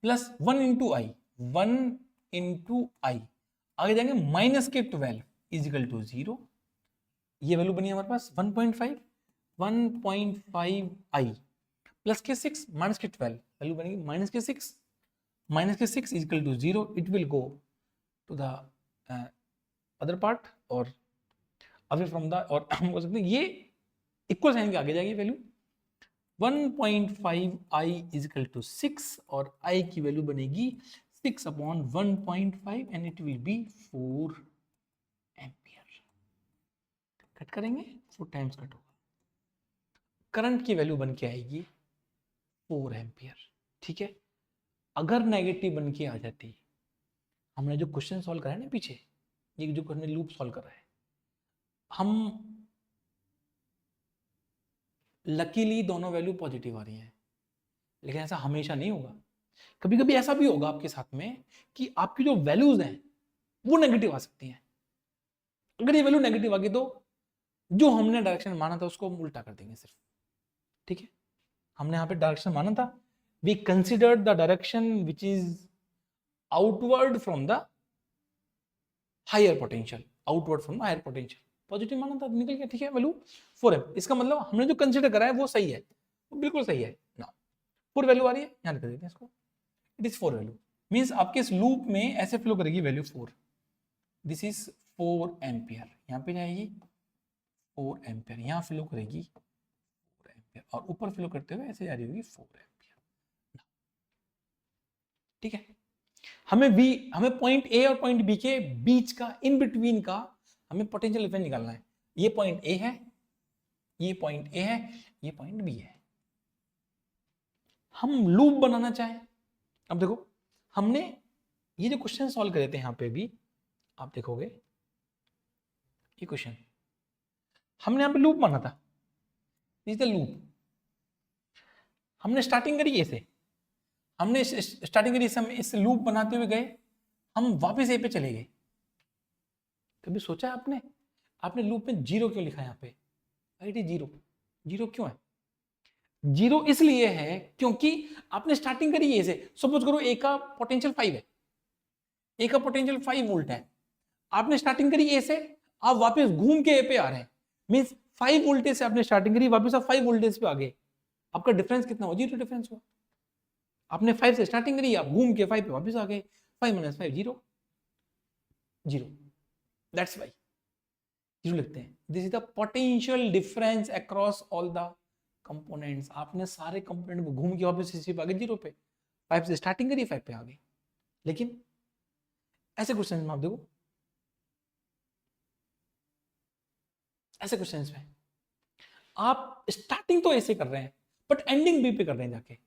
A: प्लस 1 इंटू आई, 1 इंटू आई, आगे जाएंगे माइनस के 12 इजिकल टू 0, ये वैल्यू बनी हमारे पास 1.5, 1.5 आई प्लस के 6 माइनस के 12 वैल्यू बनेगी माइनस के 6, माइनस के 6 is equal to 0, it will go to the other part और अवे फ्रॉम द, और हम बोल सकते हैं ये इक्वल साइन के आगे जाएगी वैल्यू 1.5 आई इजिकल टू 6, और आई की वैल्यू बनेगी 6 upon 1.5 and it will be 4 ampere. Cut करेंगे 4 टाइम्स कट होगा, करंट की वैल्यू बन के आएगी 4 एम्पियर, ठीक है। अगर नेगेटिव बन के आ जाती, हमने जो क्वेश्चन सॉल्व करा है ना पीछे, ये जो हमने लूप सॉल्व करा है, हम लकीली दोनों वैल्यू पॉजिटिव आ रही हैं, लेकिन ऐसा हमेशा नहीं होगा। कभी कभी ऐसा भी होगा आपके साथ में कि आपकी जो वैल्यूज हैं वो नेगेटिव आ सकती हैं। अगर ये वैल्यू नेगेटिव आ गई तो जो हमने डायरेक्शन माना था उसको हम उल्टा कर देंगे सिर्फ, ठीक है। हमने यहाँ पे डायरेक्शन माना था, we considered the direction which is outward from the higher potential, outward from the higher potential, positive माना था, निकल गया, ठीक है। वैल्यू 4 है, इसका मतलब हमने जो कंसिडर करा है वो सही है, वो बिल्कुल सही है ना। 4 वैल्यू आ रही है, यहाँ लिख देते हैं इसको, इट इज 4 वैल्यू, मींस आपके इस लूप में ऐसे फ्लो करेगी वैल्यू 4, दिस इज 4 एम्पियर, यहाँ पे जाएगी 4 एम्पियर, यहाँ फ्लो करेगी 4 एम्पियर, और ऊपर फ्लो करते हुए ऐसे जा रही होगी 4 एम्पियर, ठीक है। हमें पॉइंट ए और पॉइंट बी के बीच का, इन बिटवीन का हमें पोटेंशियल डिफरेंस निकालना है। ये पॉइंट ए है, ये पॉइंट ए है, ये पॉइंट बी है। हम लूप बनाना चाहें, अब देखो हमने ये जो क्वेश्चन सॉल्व करे थे, यहां पे भी आप देखोगे ये क्वेश्चन हमने यहां पे लूप माना था, इज द लूप। हमने स्टार्टिंग करी ऐसे, हमने स्टार्टिंग करी, हम इस लूप बनाते हुए गए, हम वापस ए पे चले गए। कभी सोचा आपने, आपने लूप में 0 क्यों लिखा है यहाँ पे, इट इज 0, 0 क्यों है? 0 इसलिए है क्योंकि आपने स्टार्टिंग करी है ऐसे, सपोज करो ए का पोटेंशियल 5 है, ए का पोटेंशियल 5 वोल्ट है, आपने स्टार्टिंग करी ए से, आप वापस घूम के ए पे आ रहे हैं, मींस 5 वोल्टेज से आपने स्टार्टिंग करी, वापस आप 5 वोल्टेज पे आ गए, आपका डिफरेंस कितना हुआ, 0 डिफरेंस हुआ। आपने 5 से स्टार्टिंग करी, आप घूम के 5 पे वापस आ गए, 5 - 5 0, 0, दैट्स व्हाई 0 लिखते हैं। This is the potential difference across all the components. आपने सारे कंपोनेंट को घूम के वापस इसी पे आ गए 0 पे, 5 से स्टार्टिंग करी 5 पे आ गए। लेकिन ऐसे क्वेश्चन में आप देखो, ऐसे क्वेश्चन में आप स्टार्टिंग तो ऐसे कर रहे हैं बट एंडिंग बी पे कर रहे हैं जाके,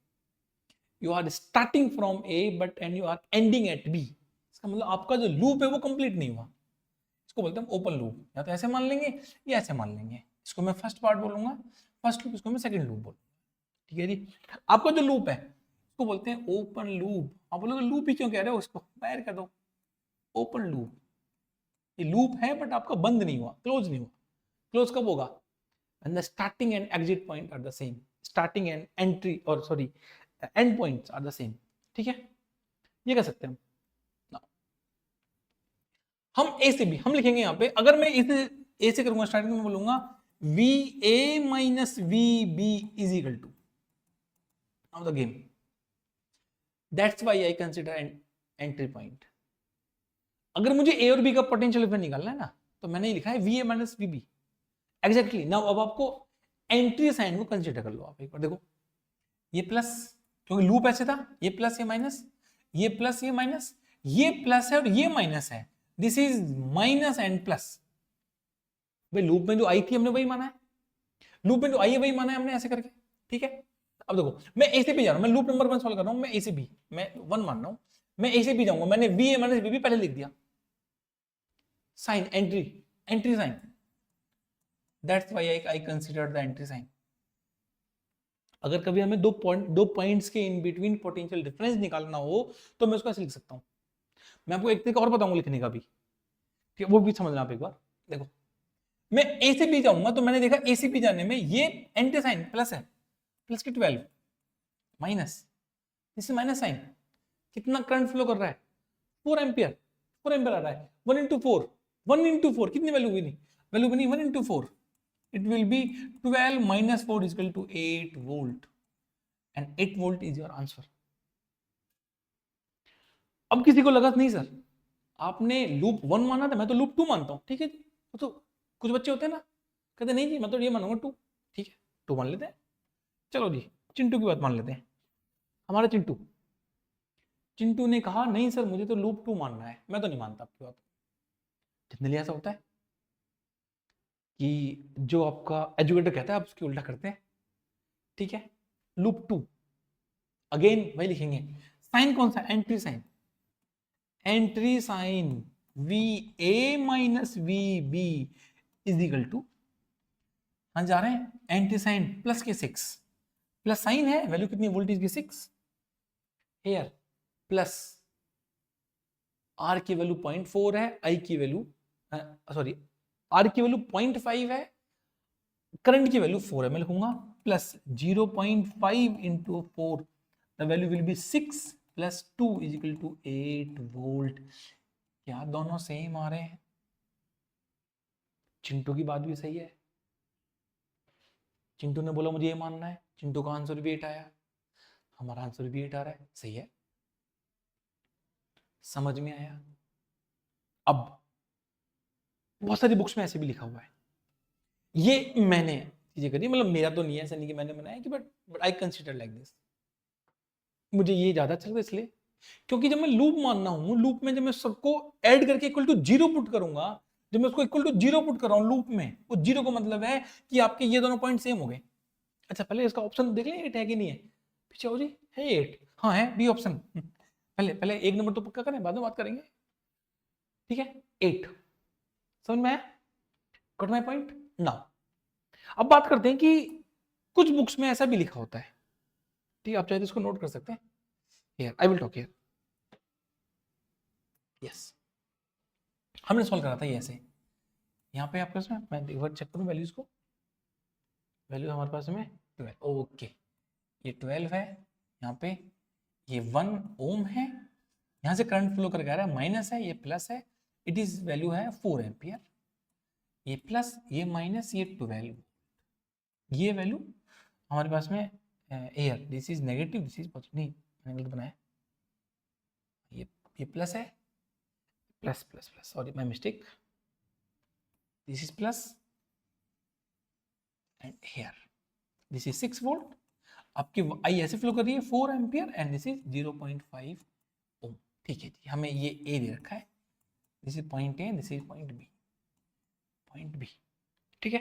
A: you are starting from A but and you are ending at B, इसका मतलब आपका जो लूप है वो कंप्लीट नहीं हुआ, इसको बोलते हैं ओपन लूप। या तो ऐसे मान लेंगे या ऐसे मान लेंगे, इसको मैं फर्स्ट पार्ट बोलूंगा फर्स्ट लूप, इसको मैं सेकंड लूप बोलूंगा। ठीक है जी। आपका जो लूप है उसको बोलते हैं ओपन लूप। आप बोलोगे लूप ही क्यों कह रहे हो, इसको बाहर कर दो, ओपन लूप। ये लूप है बट आपका बंद नहीं हुआ, क्लोज नहीं हुआ। क्लोज कब होगा, when the starting and exit point are the same, starting and entry or sorry end points are the same। ठीक है, ये कह सकते हैं हम ए से बी हम लिखेंगे यहाँ पे। अगर मैं इसे ए से करूंगा स्टार्टिंग में बोलूंगा V A minus V B is equal to now the game, that's why I consider entry point. अगर मुझे ए और बी का पोटेंशियल डिफरेंस निकालना है ना, तो मैंने ये लिखा है V A minus V B exactly. Now अब आपको एंट्री साइन को कंसीडर कर लो। आप एक बार देखो, ये प्लस, क्योंकि लूप ऐसे था, ये प्लस ये माइनस, ये प्लस ये माइनस, ये प्लस है और ये माइनस है, this is minus and plus. भाई लूप में जो आई थी हमने वही माना है, लूप में जो आई है वही माना है हमने ऐसे करके। ठीक है, अब देखो मैं ए से बी जा रहा हूं, मैं लूप नंबर 1 सॉल्व कर रहा हूं, मैं ए से बी, मैं 1 मान रहा हूं, मैं ए से बी जाऊंगा, मैंने V A minus B B पहले लिख दिया, sign entry, entry sign, that's why I consider the entry sign. अगर कभी हमें दो पॉइंट्स के इन बिटवीन पोटेंशियल डिफरेंस निकालना हो तो मैं उसको ऐसे लिख सकता हूं। मैं आपको एक तरीका और बताऊंगा लिखने का भी, ठीक है, वो भी समझना आप एक बार। देखो मैं ए से बी जाऊंगा, तो मैंने देखा ए से बी जाने में ये एंटी साइन प्लस है, प्लस की 12 माइनस, इससे माइनस साइन, कितना करंट फ्लो कर रहा है 4 एम्पियर, 4 एम्पियर आ रहा है। 1 इंटू 4, 1 इंटू 4 कितनी वैल्यू बनी, वैल्यू बनी 1 into 4, it will be 12 minus 4 is equal to 8 volt and 8 volt is your answer। अब किसी को लगा नहीं सर आपने लूप 1 माना था, मैं तो लूप 2 मानता हूं। ठीक है जी, तो कुछ बच्चे होते हैं ना कहते नहीं जी मैं तो ये मानूंगा 2। ठीक है 2 मान लेते हैं, चलो जी चिंटू की बात मान लेते हैं। हमारा चिंटू, चिंटू ने कहा नहीं सर मुझे तो लूप 2 मानना है। मैं तो नहीं मानता आपकी बात। जितने लिए ऐसा होता है कि जो आपका एजुकेटर कहता है आप उसकी उल्टा करते हैं। ठीक है, लूप 2 अगेन वही लिखेंगे, साइन कौन सा, entry sign, entry sign V A minus V B is equal to, हाँ जा रहे हैं एंट्री साइन प्लस के 6, प्लस साइन है वैल्यू कितनी वोल्टेज की 6 हेयर, प्लस आर की वैल्यू 0.4 है, आई की वैल्यू सॉरी आर की वैल्यू 0.5 है, करंट की वैल्यू 4 है, मैं लिखूंगा plus 0.5 into 4 the value will be 6 plus 2 is equal to 8 volt. क्या दोनों सेम आ रहे हैं? चिंटू की बात भी सही है, चिंटू ने बोला मुझे ये मानना है, चिंटू का आंसर भी 8 आया, हमारा आंसर भी 8 आ रहा है, सही है, समझ में आया। अब बहुत सारी बुक्स में ऐसे भी लिखा हुआ है, ये मैंने चीजें करी, मतलब मेरा तो नहीं है, ऐसा नहीं कि मैंने बनाया कि but I consider like this. मुझे ये ज्यादा अच्छा लगता है इसलिए क्योंकि जब मैं लूप मानना हूं, लूप में जब मैं सबको ऐड करके इक्वल टू 0 पुट करूंगा, जब मैं उसको इक्वल टू 0 पुट कर रहा हूं लूप में, वो 0 का मतलब है कि आपके ये दोनों पॉइंट सेम हो गए। अच्छा पहले इसका ऑप्शन देख लें 8 है कि नहीं है, पीछे हो जी है 8, हाँ है बी ऑप्शन। पहले पहले एक नंबर तो पक्का करें, बाद में बात करेंगे। ठीक है 8 समझ में आया, गॉट माय पॉइंट नाउ। अब बात करते हैं कि कुछ बुक्स में ऐसा भी लिखा होता है, ठीक है आप चाहे तो इसको नोट कर सकते हैं, here I will talk here. Yes हमने सॉल्व करा था ये ऐसे, यहाँ पे आपके पास में मैं एक बार चेक करूँ वैल्यूज को, वैल्यू हमारे पास में 12, ओके ये 12 है, यहाँ पे ये 1 ओम है, यहाँ से करंट फ्लो करके आ रहा है, माइनस है ये प्लस है, इट इज वैल्यू है 4 एम्पियर, ये प्लस ये माइनस ये 12, ये वैल्यू हमारे पास में एयर, this is negative this is positive, नहीं मैंने गलत बनाया, ये प्लस है, plus plus plus sorry my mistake, this is plus and here this is 6 volt, आपकी आई ऐसे फ्लो कर रही है 4 ampere and this is 0.5 ohm. ठीक है जी, हमें ये ए दे रखा है, this is point A, this is point B, point B. ठीक है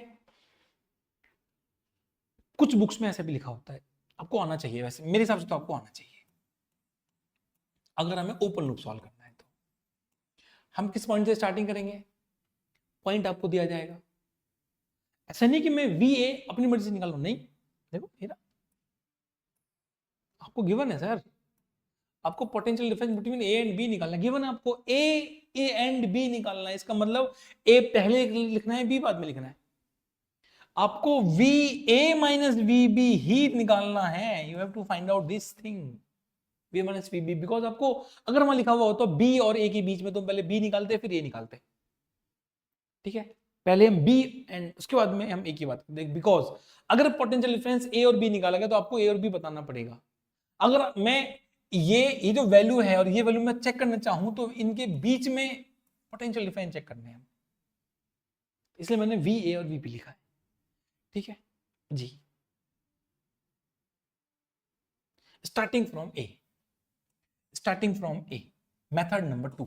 A: कुछ बुक्स में ऐसे भी लिखा होता है, आपको आना चाहिए, वैसे मेरे हिसाब से तो आपको आना चाहिए अगर हमें ओपन लूप सॉल्व करना है तो। हम किस पॉइंट से स्टार्टिंग करेंगे? पॉइंट आपको दिया जाएगा। ऐसा नहीं कि मैं वी ए अपनी मर्जी से निकाल लूं, नहीं, देखो मेरा आपको गिवन है सर, आपको potential difference between A and B निकालना है, गिवन है आपको ए एंड बी निकालना है। इसका मतलब ए पहले लिखना है, बी बाद में लिखना है। आपको V A minus V B ही निकालना है। You have to find out this thing, V minus V B, because आपको अगर वहां लिखा हुआ हो तो बी और ए के बीच में तुम पहले बी निकालते फिर ए निकालते, ठीक है? पहले हम बी एंड उसके बाद में हम ए की बात करते, बिकॉज अगर पोटेंशियल डिफरेंस ए और बी निकाला गया तो आपको ए और बी बताना पड़ेगा। अगर मैं ये जो वैल्यू है और ये वैल्यू मैं चेक करना चाहूं तो इनके बीच में पोटेंशियल डिफरेंस चेक करने हैं, इसलिए मैंने वी ए और वी बी लिखा है, ठीक है जी। Starting from A, method number 2,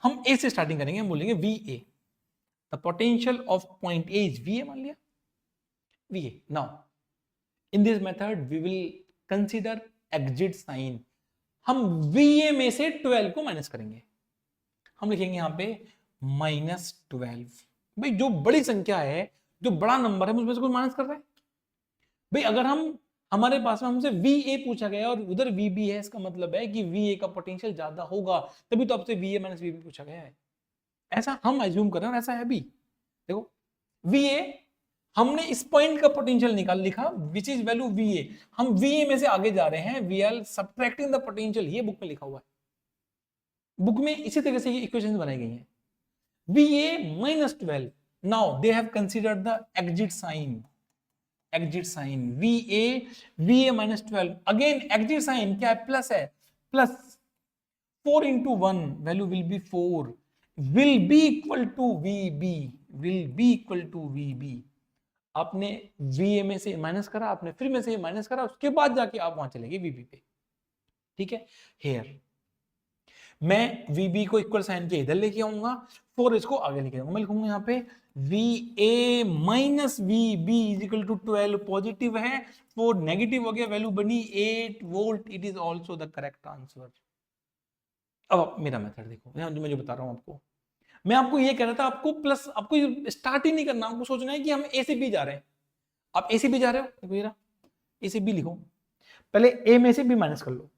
A: हम ए से स्टार्टिंग करेंगे, हम बोलेंगे V A, the potential of point A is V A, मान लिया V A. Now in this method we will consider exit sign. हम वी ए में से 12 को माइनस करेंगे, हम लिखेंगे यहां पे -12। भाई जो बड़ी संख्या है, जो बड़ा नंबर है, उसमें से कुछ माइनस कर रहे हैं भाई। अगर हमारे पास में हमसे वी ए पूछा गया और उधर वी बी है, इसका मतलब है कि वी ए का पोटेंशियल ज्यादा होगा, तभी तो आपसे V A minus V B पूछा गया है। ऐसा हम एज्यूम कर रहे हैं और ऐसा है भी। देखो वी ए, हमने इस पॉइंट का पोटेंशियल निकाल लिखा which is value V A. हम वी ए में से आगे जा रहे हैं, we are subtracting the potential, ये बुक में लिखा हुआ है। बुक में इसी तरह से ये इक्वेशंस बनाई गई हैं। V A minus 12, now they have considered the exit sign, V A minus 12, again exit sign क्या है, प्लस है, plus 4 into 1 value will be 4, will be equal to V B, आपने वी ए में से minus करा, आपने फिर में से माइनस करा, उसके बाद जाके आप वहां चलेंगे वी बी पे, ठीक है। हेयर मैं वी बी को इक्वल साइन के इधर लेके आऊंगा, 4 इसको आगे लेके आऊंगा, मैं लिखूंगा यहाँ पे V A minus V B is equal to 12, positive है, 4 नेगेटिव हो गया, वैल्यू बनी 8 volt, it is also the correct answer. अब मेरा मेथड देखो, मैं जो बता रहा हूं आपको, मैं आपको ये कह रहा था, आपको प्लस, आपको स्टार्ट ही नहीं करना, आपको सोचना है कि हम ए से बी जा रहे हैं। आप ए से बी जा रहे हो, देखो ये ए से बी लिखो, पहले ए में से बी माइनस कर लो।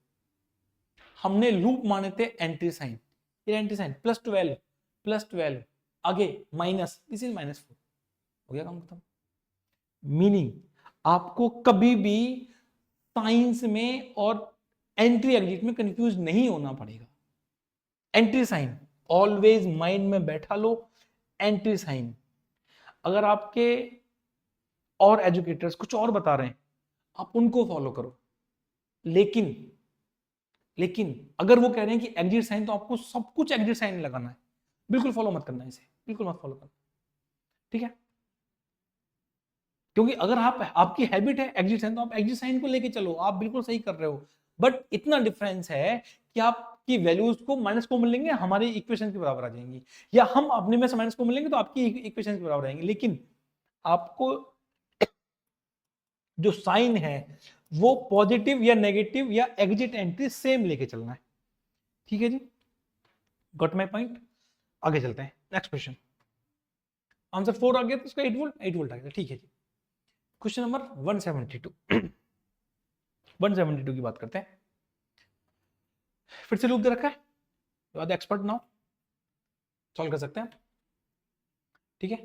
A: हमने लूप माने थे एंटी साइन, ये एंटी साइन, +12 आगे माइनस, दिस इज -4, हो गया काम खत्म। मीनिंग आपको कभी भी साइंस में और एंट्री एग्जिट में कंफ्यूज नहीं होना पड़ेगा। एंट्री साइन ऑलवेज माइंड में बैठा लो, एंट्री साइन। अगर आपके और एजुकेटर्स कुछ और बता रहे हैं, आप उनको फॉलो करो, लेकिन अगर वो कह रहे हैं कि एग्जिट साइन, तो आपको सब कुछ एग्जिट साइन लगाना है, बिल्कुल फॉलो मत करना इसे, बिल्कुल मत फॉलो करना, ठीक है। क्योंकि अगर आपकी हैबिट है एग्जिट साइन, तो आप एग्जिट साइन को लेके चलो, आप बिल्कुल सही कर रहे हो। बट इतना डिफरेंस है कि आपकी वैल्यूज को माइनस को मिलेंगे, हमारी इक्वेशन के बराबर आ जाएंगी, या हम अपने में से माइनस को मिलेंगे तो आपकी इक्वेशन के बराबर आएंगे। लेकिन आपको जो साइन है वो पॉजिटिव या नेगेटिव या एग्जिट एंट्री सेम लेके चलना है, ठीक है जी, गॉट माय पॉइंट। आगे चलते हैं, नेक्स्ट क्वेश्चन। आंसर 4 आ गया तो उसका 8 वोल्ट आ गया, ठीक है जी। क्वेश्चन नंबर 172 172 की बात करते हैं। फिर से लूप दे रखा है, तो एक्सपर्ट नाउ सॉल्व कर सकते हैं, ठीक है।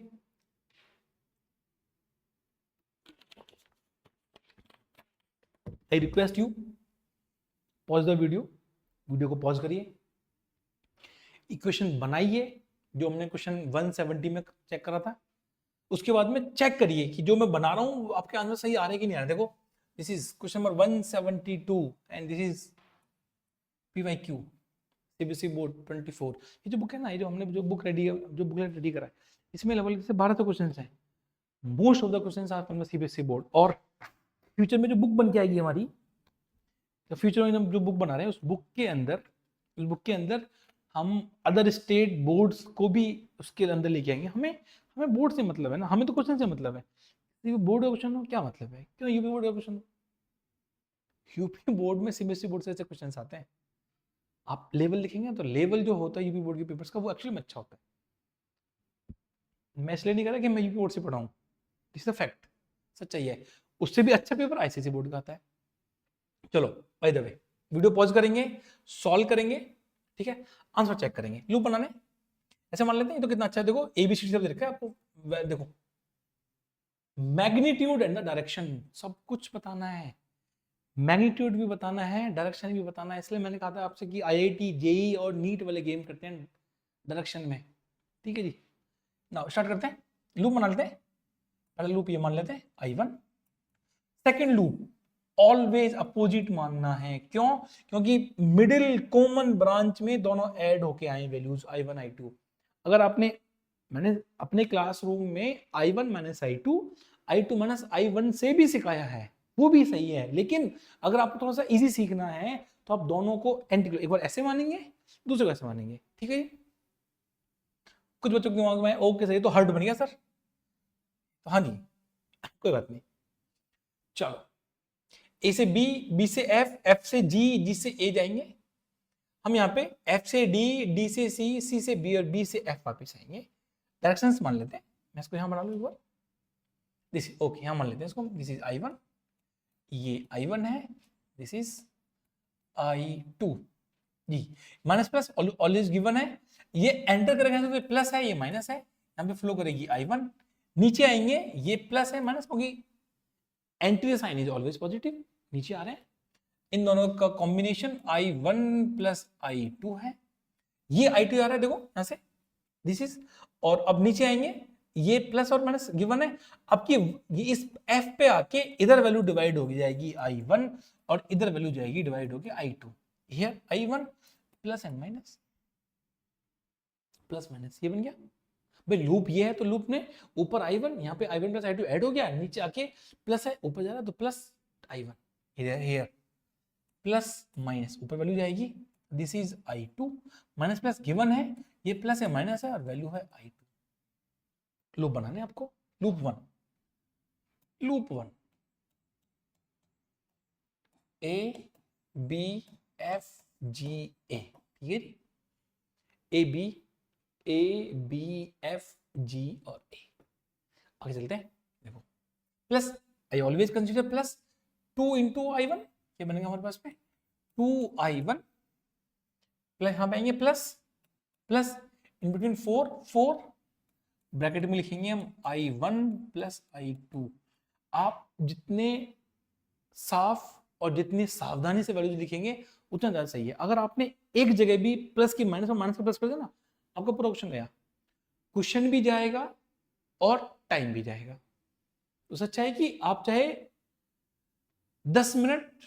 A: I request you pause the video को पॉज करिए, इक्वेशन बनाइए जो हमने क्वेश्चन 170 में चेक करा था, उसके बाद में चेक करिए कि जो मैं बना रहा हूं आपके आंसर सही आ रहे कि नहीं आ रहे। देखो this is question number 172 and this is PYQ CBSE board 24। ये जो बुक है ना, ये जो हमने जो बुकलेट रेडी करा है, इसमें लगभग से 12 क्वेश्चन हैं। Most of the question are from the CBSE board, और फ्यूचर में जो बुक बन के आएगी हमारी, तो फ्यूचर में हम जो बुक बना रहे हैं उस बुक के अंदर हम अदर स्टेट बोर्ड्स को भी उसके अंदर लेके आएंगे। हमें बोर्ड से मतलब है ना, हमें तो क्वेश्चन से मतलब है। बोर्ड का क्वेश्चन हो क्या मतलब है, क्यों यूपी बोर्ड का क्वेश्चन हो? यूपी बोर्ड में CBSE बोर्ड से ऐसे क्वेश्चन आते हैं, आप लेवल लिखेंगे तो लेवल जो होता है यूपी बोर्ड के पेपर्स का वो एक्चुअली में अच्छा होता है। मैं इसलिए नहीं कह रहा कि मैं यूपी बोर्ड से पढ़ाऊं, दिस इज फैक्ट, सच्चाई है। उससे भी अच्छा पेपर आईसीएसई बोर्ड का आता है। चलो by the way, video pause करेंगे, सॉल्व करेंगे, ठीक है, आंसर चेक करेंगे। लूप बनाने ऐसे मान लेते हैं, तो कितना अच्छा है, देखो एबीसीडी सब दे रखा है आपको, देखो मैग्नीट्यूड एंड द डायरेक्शन सब कुछ बताना है, मैग्नीट्यूड भी बताना है, डायरेक्शन भी बताना है। इसलिए मैंने कहा था आपसे कि आईआईटी जेई और नीट वाले गेम करते हैं डायरेक्शन में, ठीक है जी। नाउ स्टार्ट करते हैं, लूप बना लेते हैं। पहला लूप ये मान लेते हैं I1। Second loop always opposite मानना है, क्यों? क्योंकि मिडिल कॉमन ब्रांच में दोनों ऐड होके आए वैल्यूज I1 I2। अगर आपने, मैंने अपने क्लासरूम में I1 minus I2, I2 minus I1 से भी सिखाया है, वो भी सही है। लेकिन अगर आपको थोड़ा सा इजी सीखना है तो आप दोनों को एंटी, एक बार ऐसे मानेंगे, दूसरे को ऐसे मानेंगे, ठीक है। कुछ बच्चों के दिमाग में ओके सही तो हर्ट बन गया सर, तो हाँ जी कोई बात नहीं। चलो ए से बी, बी से एफ, एफ से जी, जी से ए जाएंगे। हम यहाँ पे एफ से डी, डी से सी, सी से बी और बी से एफ वापस आएंगे। डायरेक्शंस मान लेते हैं, मैं इसको यहाँ बना लूँ एक बार, दिस ओके, यहाँ मान लेते हैं इसको, दिस इज I1, ये I1 है, दिस इज I2 जी। माइनस प्लस ऑलवेज गिवन है, ये एंटर करेगा तो प्लस है, ये माइनस है, यहाँ पे फ्लो करेगी I1। नीचे आएंगे, ये प्लस है माइनस, क्योंकि entry sign is always positive, नीचे आ रहे हैं। इन दोनों का कॉम्बिनेशन I1 प्लस I2 है, ये I2 आ रहा है देखो यहां से, दिस इज, और अब नीचे आएंगे, ये प्लस और माइनस गिवन है। अब की ये इस F पे आके इधर वैल्यू डिवाइड हो जाएगी I1, और इधर वैल्यू जाएगी डिवाइड होगी I2। Here I1 plus and minus, plus minus, ये बन गया भाई। लूप ये है तो लूप में ऊपर I1, यहाँ पे I1 प्लस I2 ऐड हो गया, नीचे आके प्लस है, ऊपर जा रहा है तो plus I1, here plus minus, ऊपर वैल्यू जाएगी, this is I2, minus plus given है, ये प्लस है माइनस है और वैल्यू है I2। लूप बनाने आपको, loop one, loop one A B F G A, ठीक है जी, ए बी एफ जी और ए। आगे चलते हैं, देखो प्लस, आई always consider plus, 2 into I1, ये बनेगा हमारे पास में 2I1 प्लस, यहां पे आएंगे plus, plus in between 4, 4 bracket में लिखेंगे हम I1 प्लस I2। आप जितने साफ और जितनी सावधानी से वैल्यूज लिखेंगे उतना ज्यादा सही है। अगर आपने एक जगह भी प्लस की माइनस और माइनस का प्लस कर दिया ना, आपका पूरा क्वेश्चन गया, क्वेश्चन भी जाएगा और टाइम भी जाएगा। तो सच्चा है कि आप चाहे 10 मिनट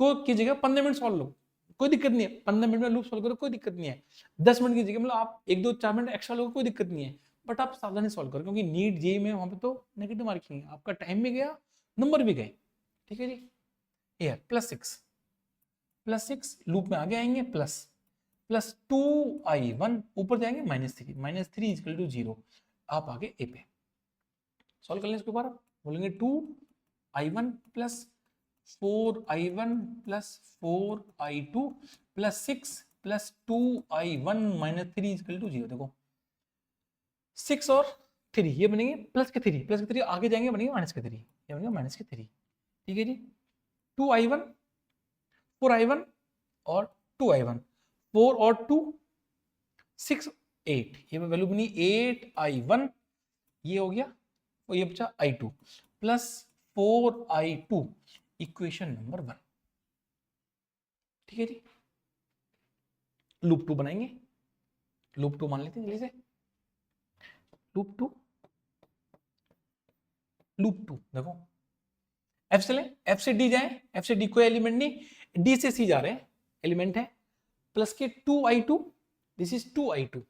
A: को की जगह 15 मिनट सॉल्व लो, कोई दिक्कत नहीं है, 15 मिनट में लूप सॉल्व करो कोई दिक्कत नहीं है। 10 मिनट की जगह मतलब आप 1 2 4 मिनट एक्स्ट्रा लो कोई दिक्कत नहीं है, बट आप सावधानी सॉल्व करो, क्योंकि नीट जेईई में वहां पे तो नेगेटिव मार्किंग है, आपका टाइम भी गया, नंबर भी गए, ठीक है जी। ये +6 लूप में आगे आएंगे, प्लस प्लस 2I1, ऊपर जाएंगे -3, -3 इक्वल टू 0। आप आगे ए पे सॉल्व कर लें इसके ऊपर, बोलेंगे 2I1 plus 4I1 plus 4I2 plus 6 plus 2I1 -3 equal to 0। देखो 6 और 3 ये बनेंगे प्लस के 3, प्लस के 3 आगे जाएंगे बनेंगे माइनस के 3, ये बनेगा माइनस के 3, ठीक है जी। 2I1 4I1 और 2I1, 4 और 2 6 8, ये वैल्यू बनी 8I1, ये हो गया, और ये बचा I2 plus 4I2, equation number 1, ठीक है जी। लूप 2 बनाएंगे, लूप 2 मान लेते हैं जल्दी से, लूप 2, लूप 2 देखो एफ से लें, एफ से डी जाए, एफ से डी कोई एलिमेंट नहीं, डी से सी जा रहे हैं, एलिमेंट है, प्लस के 2I2, this is 2I2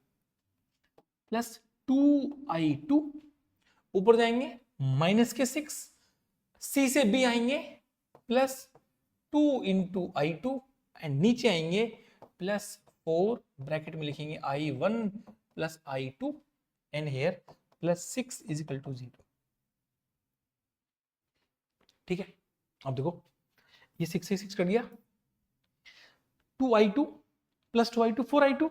A: plus 2I2, ऊपर जाएंगे माइनस के 6, सी से बी आएंगे प्लस 2 इंटू I2, एंड नीचे आएंगे प्लस 4 ब्रैकेट में लिखेंगे I1 plus I2 and here plus 6 is equal to 0, ठीक है। अब देखो ये 6 से 6 कट गया, 2I2 प्लस 2i2 4i2,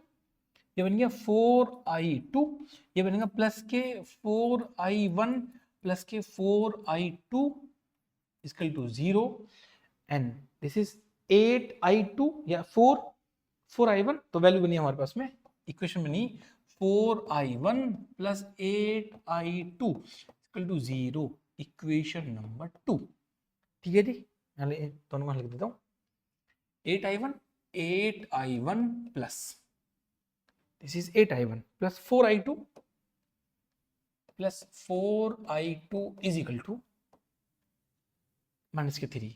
A: ये बन गया 4i2, ये बनेगा प्लस के 4i1 प्लस के 4i2 equal to 0 and this is 8i2 या 4i1, तो वैल्यू बनी हमारे पास में, इक्वेशन बनी 4i1 plus 8i2 equal to 0, equation number 2। ठीक है जी, दोनों को लिख देता हूँ, 8i1 plus this is 8i1 plus 4i2 plus 4i2 is equal to minus के 3,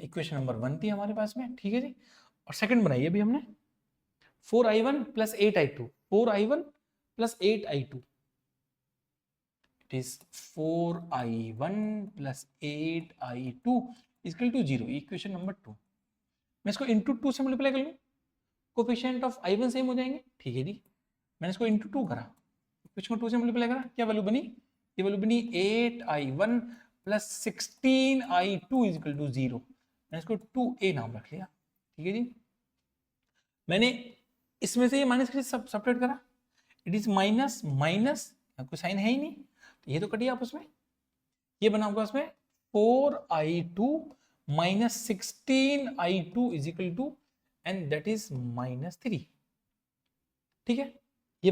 A: इक्वेशन नंबर 1 थी हमारे पास में। ठीक है जी, और सेकंड बनाई अभी हमने 4i1 plus 8i2, 4i1 plus 8i2, it is 4i1 plus 8i2 is equal to 0, equation number 2। मैं इसको इंटू 2 से मल्टीप्लाई कर लूं, कोफिशिएंट ऑफ i1 सेम हो जाएंगे। ठीक है जी, मैंने इसको इंटू 2 करा, इक्वेशन को 2 से मल्टीप्लाई करा, क्या वैल्यू बनी, ये वैल्यू बनी 8i1 plus 16i2 is equal to 0, मैंने इसको 2a नाम रख लिया। ठीक है जी, मैंने इसमें से ये माइनस के सब्ट्रैक्ट करा, इट इज माइनस माइनस, कोई साइन है ही नहीं, तो ये तो कटिए आपस में, ये बना होगा इसमें 4i2 minus 16i2 is equal to and that is -3। ठीक है, ये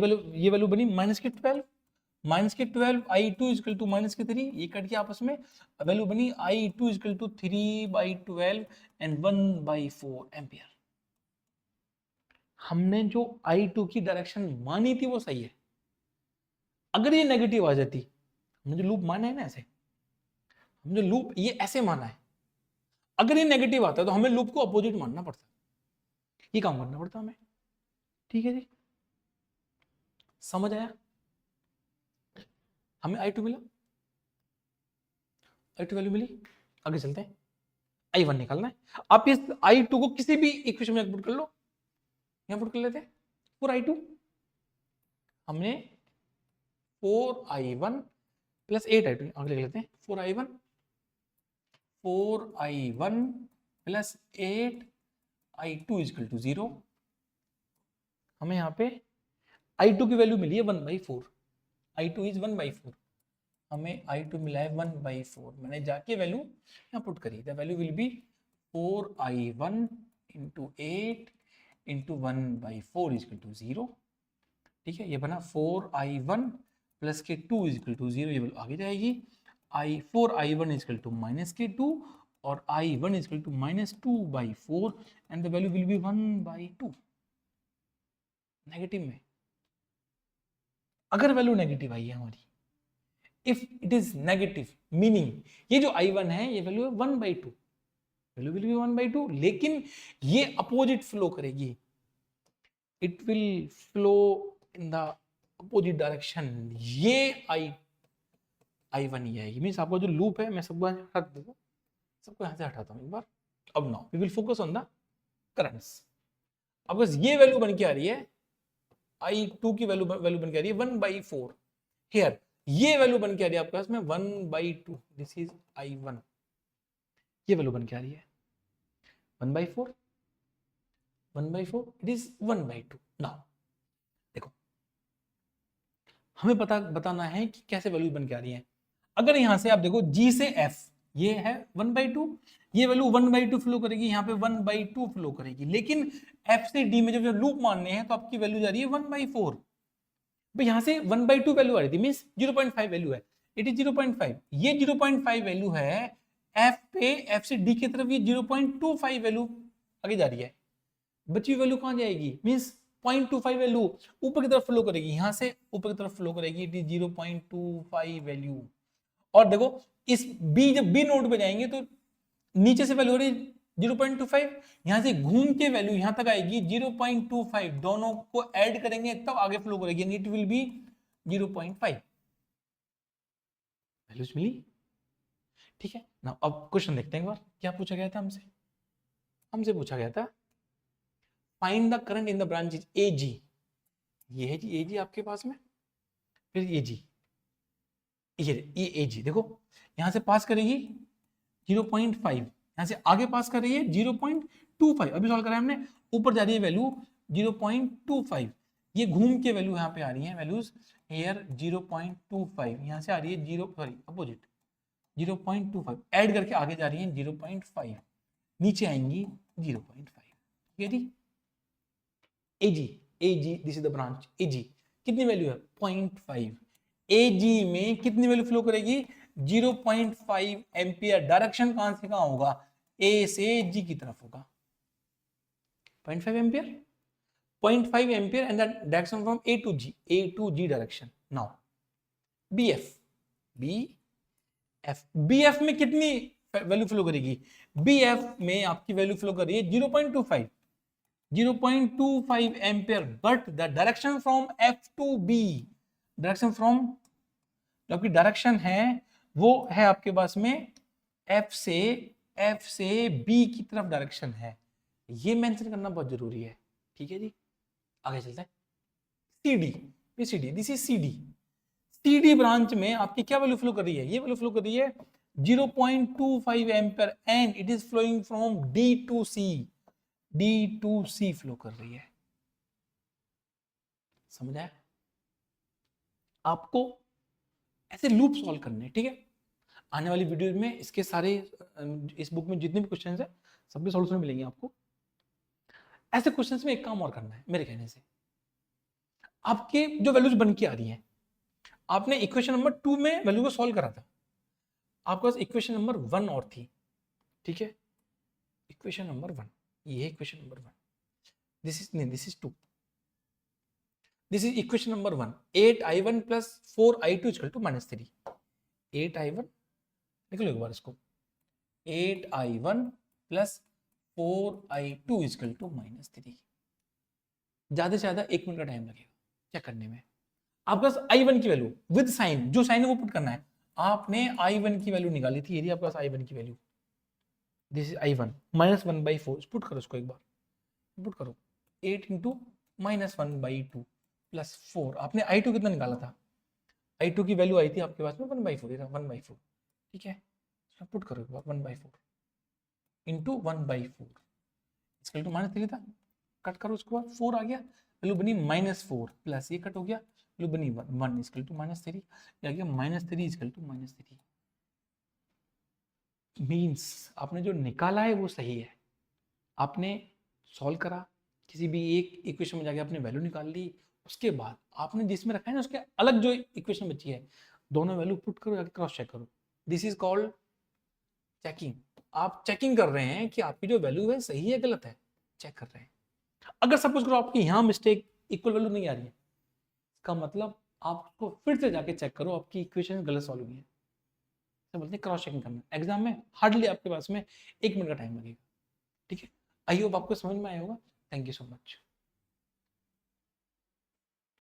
A: वैल्यू बनी माइनस के 12, i2 is equal to minus के 3, ये कट के आपस में वैल्यू बनी i2 is equal to 3/12 and 1/4 ampere. हमने जो i2 की डायरेक्शन मानी थी वो सही है। अगर ये नेगेटिव आ जाती, हमने जो लूप माना है ना, ऐसे हमने जो लूप ये ऐसे माना है, अगर ये नेगेटिव आता है तो हमें लूप को अपोजिट मानना पड़ता है, ये काम करना पड़ता हमें। ठीक है जी, समझ आया, हमें i2 मिला, i2 वैल्यू मिली, आगे चलते हैं, i1 निकालना है। आप इस i2 को किसी भी इक्वेशन में पुट कर लो, यहां पुट कर लेते हैं 4i2, हमने 4i1 प्लस 8i2, आगे लिख लेते हैं 4i1 plus 8i2 equal to 0, हमें यहाँ पे i2 की वैल्यू मिली है 1/4, i2 इज 1/4, हमें i2 मिला है 1/4, मैंने जाके वैल्यू यहाँ पुट करी, the value will be 4i1 into 8 into 1/4 is equal to 0। ठीक है, ये बना 4i1 प्लस के 2 इज इक्वल टू 0, ये वैल्यू आगे जाएगी, 4i1 is equal to minus के 2 और i1 is equal to -2/4 and the value will be 1/2 negative में। अगर वैल्यू नेगेटिव आई है हमारी, if it is negative meaning ये जो i1 है ये वैल्यू है 1/2, वैल्यू विल बी 1/2, लेकिन ये अपोजिट फ्लो करेगी, it will flow in the opposite direction, ये i1 ही आएगी, मीन्स आपका जो लूप है, मैं सबको हटा देता हूँ, सबको यहाँ से हटाता हूँ एक बार। अब now we will focus on the currents. अब बस ये वैल्यू बन के आ रही है, i2 की वैल्यू बन के आ रही है 1/4, हियर ये वैल्यू बन के आ रही है आपके पास में 1/2, दिस इज i1, ये वैल्यू बन के आ रही है 1/4, इट इज 1/2। नाउ देखो, हमें बताना है कि कैसे वैल्यू बन के आ रही है। अगर यहां से आप देखो G से F ये है 1/2, ये वैल्यू 1/2 फ्लो करेगी, यहाँ पे 1/2 फ्लो करेगी, लेकिन F से D में जब लूप मानने हैं तो आपकी वैल्यू जा रही है 1/4। भाई यहाँ से 1/2 वैल्यू आ रही थी, मीन्स 0.5 वैल्यू है, इट इज 0.5, ये 0.5 वैल्यू है F पे, F से D की तरफ ये 0.25 वैल्यू आगे जा रही है, बची वैल्यू कहाँ जाएगी, मीन्स 0.25 वैल्यू ऊपर की तरफ फ्लो करेगी, यहां से ऊपर की तरफ फ्लो करेगी, इट इज 0.25 वैल्यू। और देखो इस बी, जब बी नोड पे जाएंगे तो नीचे से वैल्यू हो रही 0.25, यहां से घूम के वैल्यू यहां तक आएगी 0.25, दोनों को ऐड करेंगे तब आगे फ्लो करेगी, इट विल बी 0.5 वैल्यूज मिली। ठीक है ना, अब क्वेश्चन देखते हैं एक बार, क्या पूछा गया था हमसे पूछा गया था find the current in the branch is AG, ये है जी AG आपके पास में, फिर AG, ये AG देखो यहां से पास करेगी 0.5, यहां से आगे पास कर रही है 0.25, अभी सॉल्व करा हमने, ऊपर जा रही है वैल्यू 0.25, ये घूम के वैल्यू यहाँ पे आ रही है, वैल्यूज हेयर 0.25, यहाँ से आ रही है 0 सॉरी अपोजिट 0.25, ऐड करके आगे जा रही है 0.5, नीचे आएंगी 0.5, ठीक है जी। AG this is the branch AG, कितनी वैल्यू है 0.5, AG में कितनी वैल्यू फ्लो करेगी 0.5 एम्पियर, डायरेक्शन कहां से कहां होगा, A से G की तरफ होगा, 0.5 ampere, 0.5 ampere and the direction from A to G direction. Now BF में कितनी वैल्यू फ्लो करेगी, BF में आपकी वैल्यू फ्लो कर रही है 0.25 ampere, but the direction from F to B, direction from जो आपकी डायरेक्शन है वो है आपके पास में F से B की तरफ डायरेक्शन है, ये मेंशन करना बहुत जरूरी है, ठीक है जी। आगे चलते हैं, दिस इज CD ब्रांच में आपकी क्या वैल्यू फ्लो कर रही है, ये वैल्यू फ्लो कर रही है 0.25 ampere and it is flowing from D to C flow कर रही है, समझ आया? आपको ऐसे लूप सॉल्व करने, ठीक है। आने वाली वीडियो में इसके सारे इस बुक में जितने भी क्वेश्चंस है सबके सॉल्यूशन मिलेंगे आपको। ऐसे क्वेश्चंस में एक काम और करना है मेरे कहने से, आपके जो वैल्यूज बन के आ रही हैं, आपने इक्वेशन नंबर 2 में वैल्यू को सॉल्व करा था, आपके पास इक्वेशन नंबर 1 और थी, ठीक है। इक्वेशन नंबर 1, ये है equation number 1, this is 2, this is equation number 1, 8i1 plus 4i2 equal to -3, 8i1 लिख लो एक बार इसको, 8i1 plus 4i2 equal to -3, ज्यादा से ज्यादा 1 मिनट का टाइम लगेगा चेक करने में। आपके पास i1 की वैल्यू विद साइन, जो साइन है वो पुट करना है, आपने i1 की वैल्यू निकाली थी, यदि आपके पास i1 की value, this is i1 -1/4, put करो इसको एक बार, पुट करो 8 इंटू -1/2 प्लस 4, आपने i2 कितना निकाला था, i2 की वैल्यू आई थी आपके पास में 1/4, ठीक है, पुट करो एक बार 1/4 इंटू 1/4 इसका तो -3 था, कट करो उसके बाद 4 आ गया, वैल्यू बनी -4 प्लस ये कट हो गया, वैल्यू बनी 1 इक्वल टू -3, ये आ गया -3 इक्वल टू -3, मींस आपने जो निकाला है वो सही है, आपने सॉल्व करा, किसी भी एक इक्वेशन में जाके आपने वैल्यू निकाल ली, उसके बाद आपने जिसमें रखा है ना उसके अलग जो इक्वेशन बची है दोनों वैल्यू पुट करो, जाके क्रॉस चेक करो, दिस इज कॉल्ड चेकिंग। आप चेकिंग कर रहे हैं कि आपकी जो वैल्यू है सही है गलत है, चेक कर रहे हैं। अगर सपोज करो आपकी यहाँ मिस्टेक इक्वल वैल्यू नहीं आ रही है, इसका मतलब आप उसको फिर से जाके चेक करो आपकी इक्वेशन गलत सॉल्व हुई है, बोलते हैं क्रॉस चेकिंग करना। एग्जाम में हार्डली आपके पास में 1 मिनट का टाइम लगेगा, ठीक है। आई होप आपको समझ में आया होगा। Thank you so much.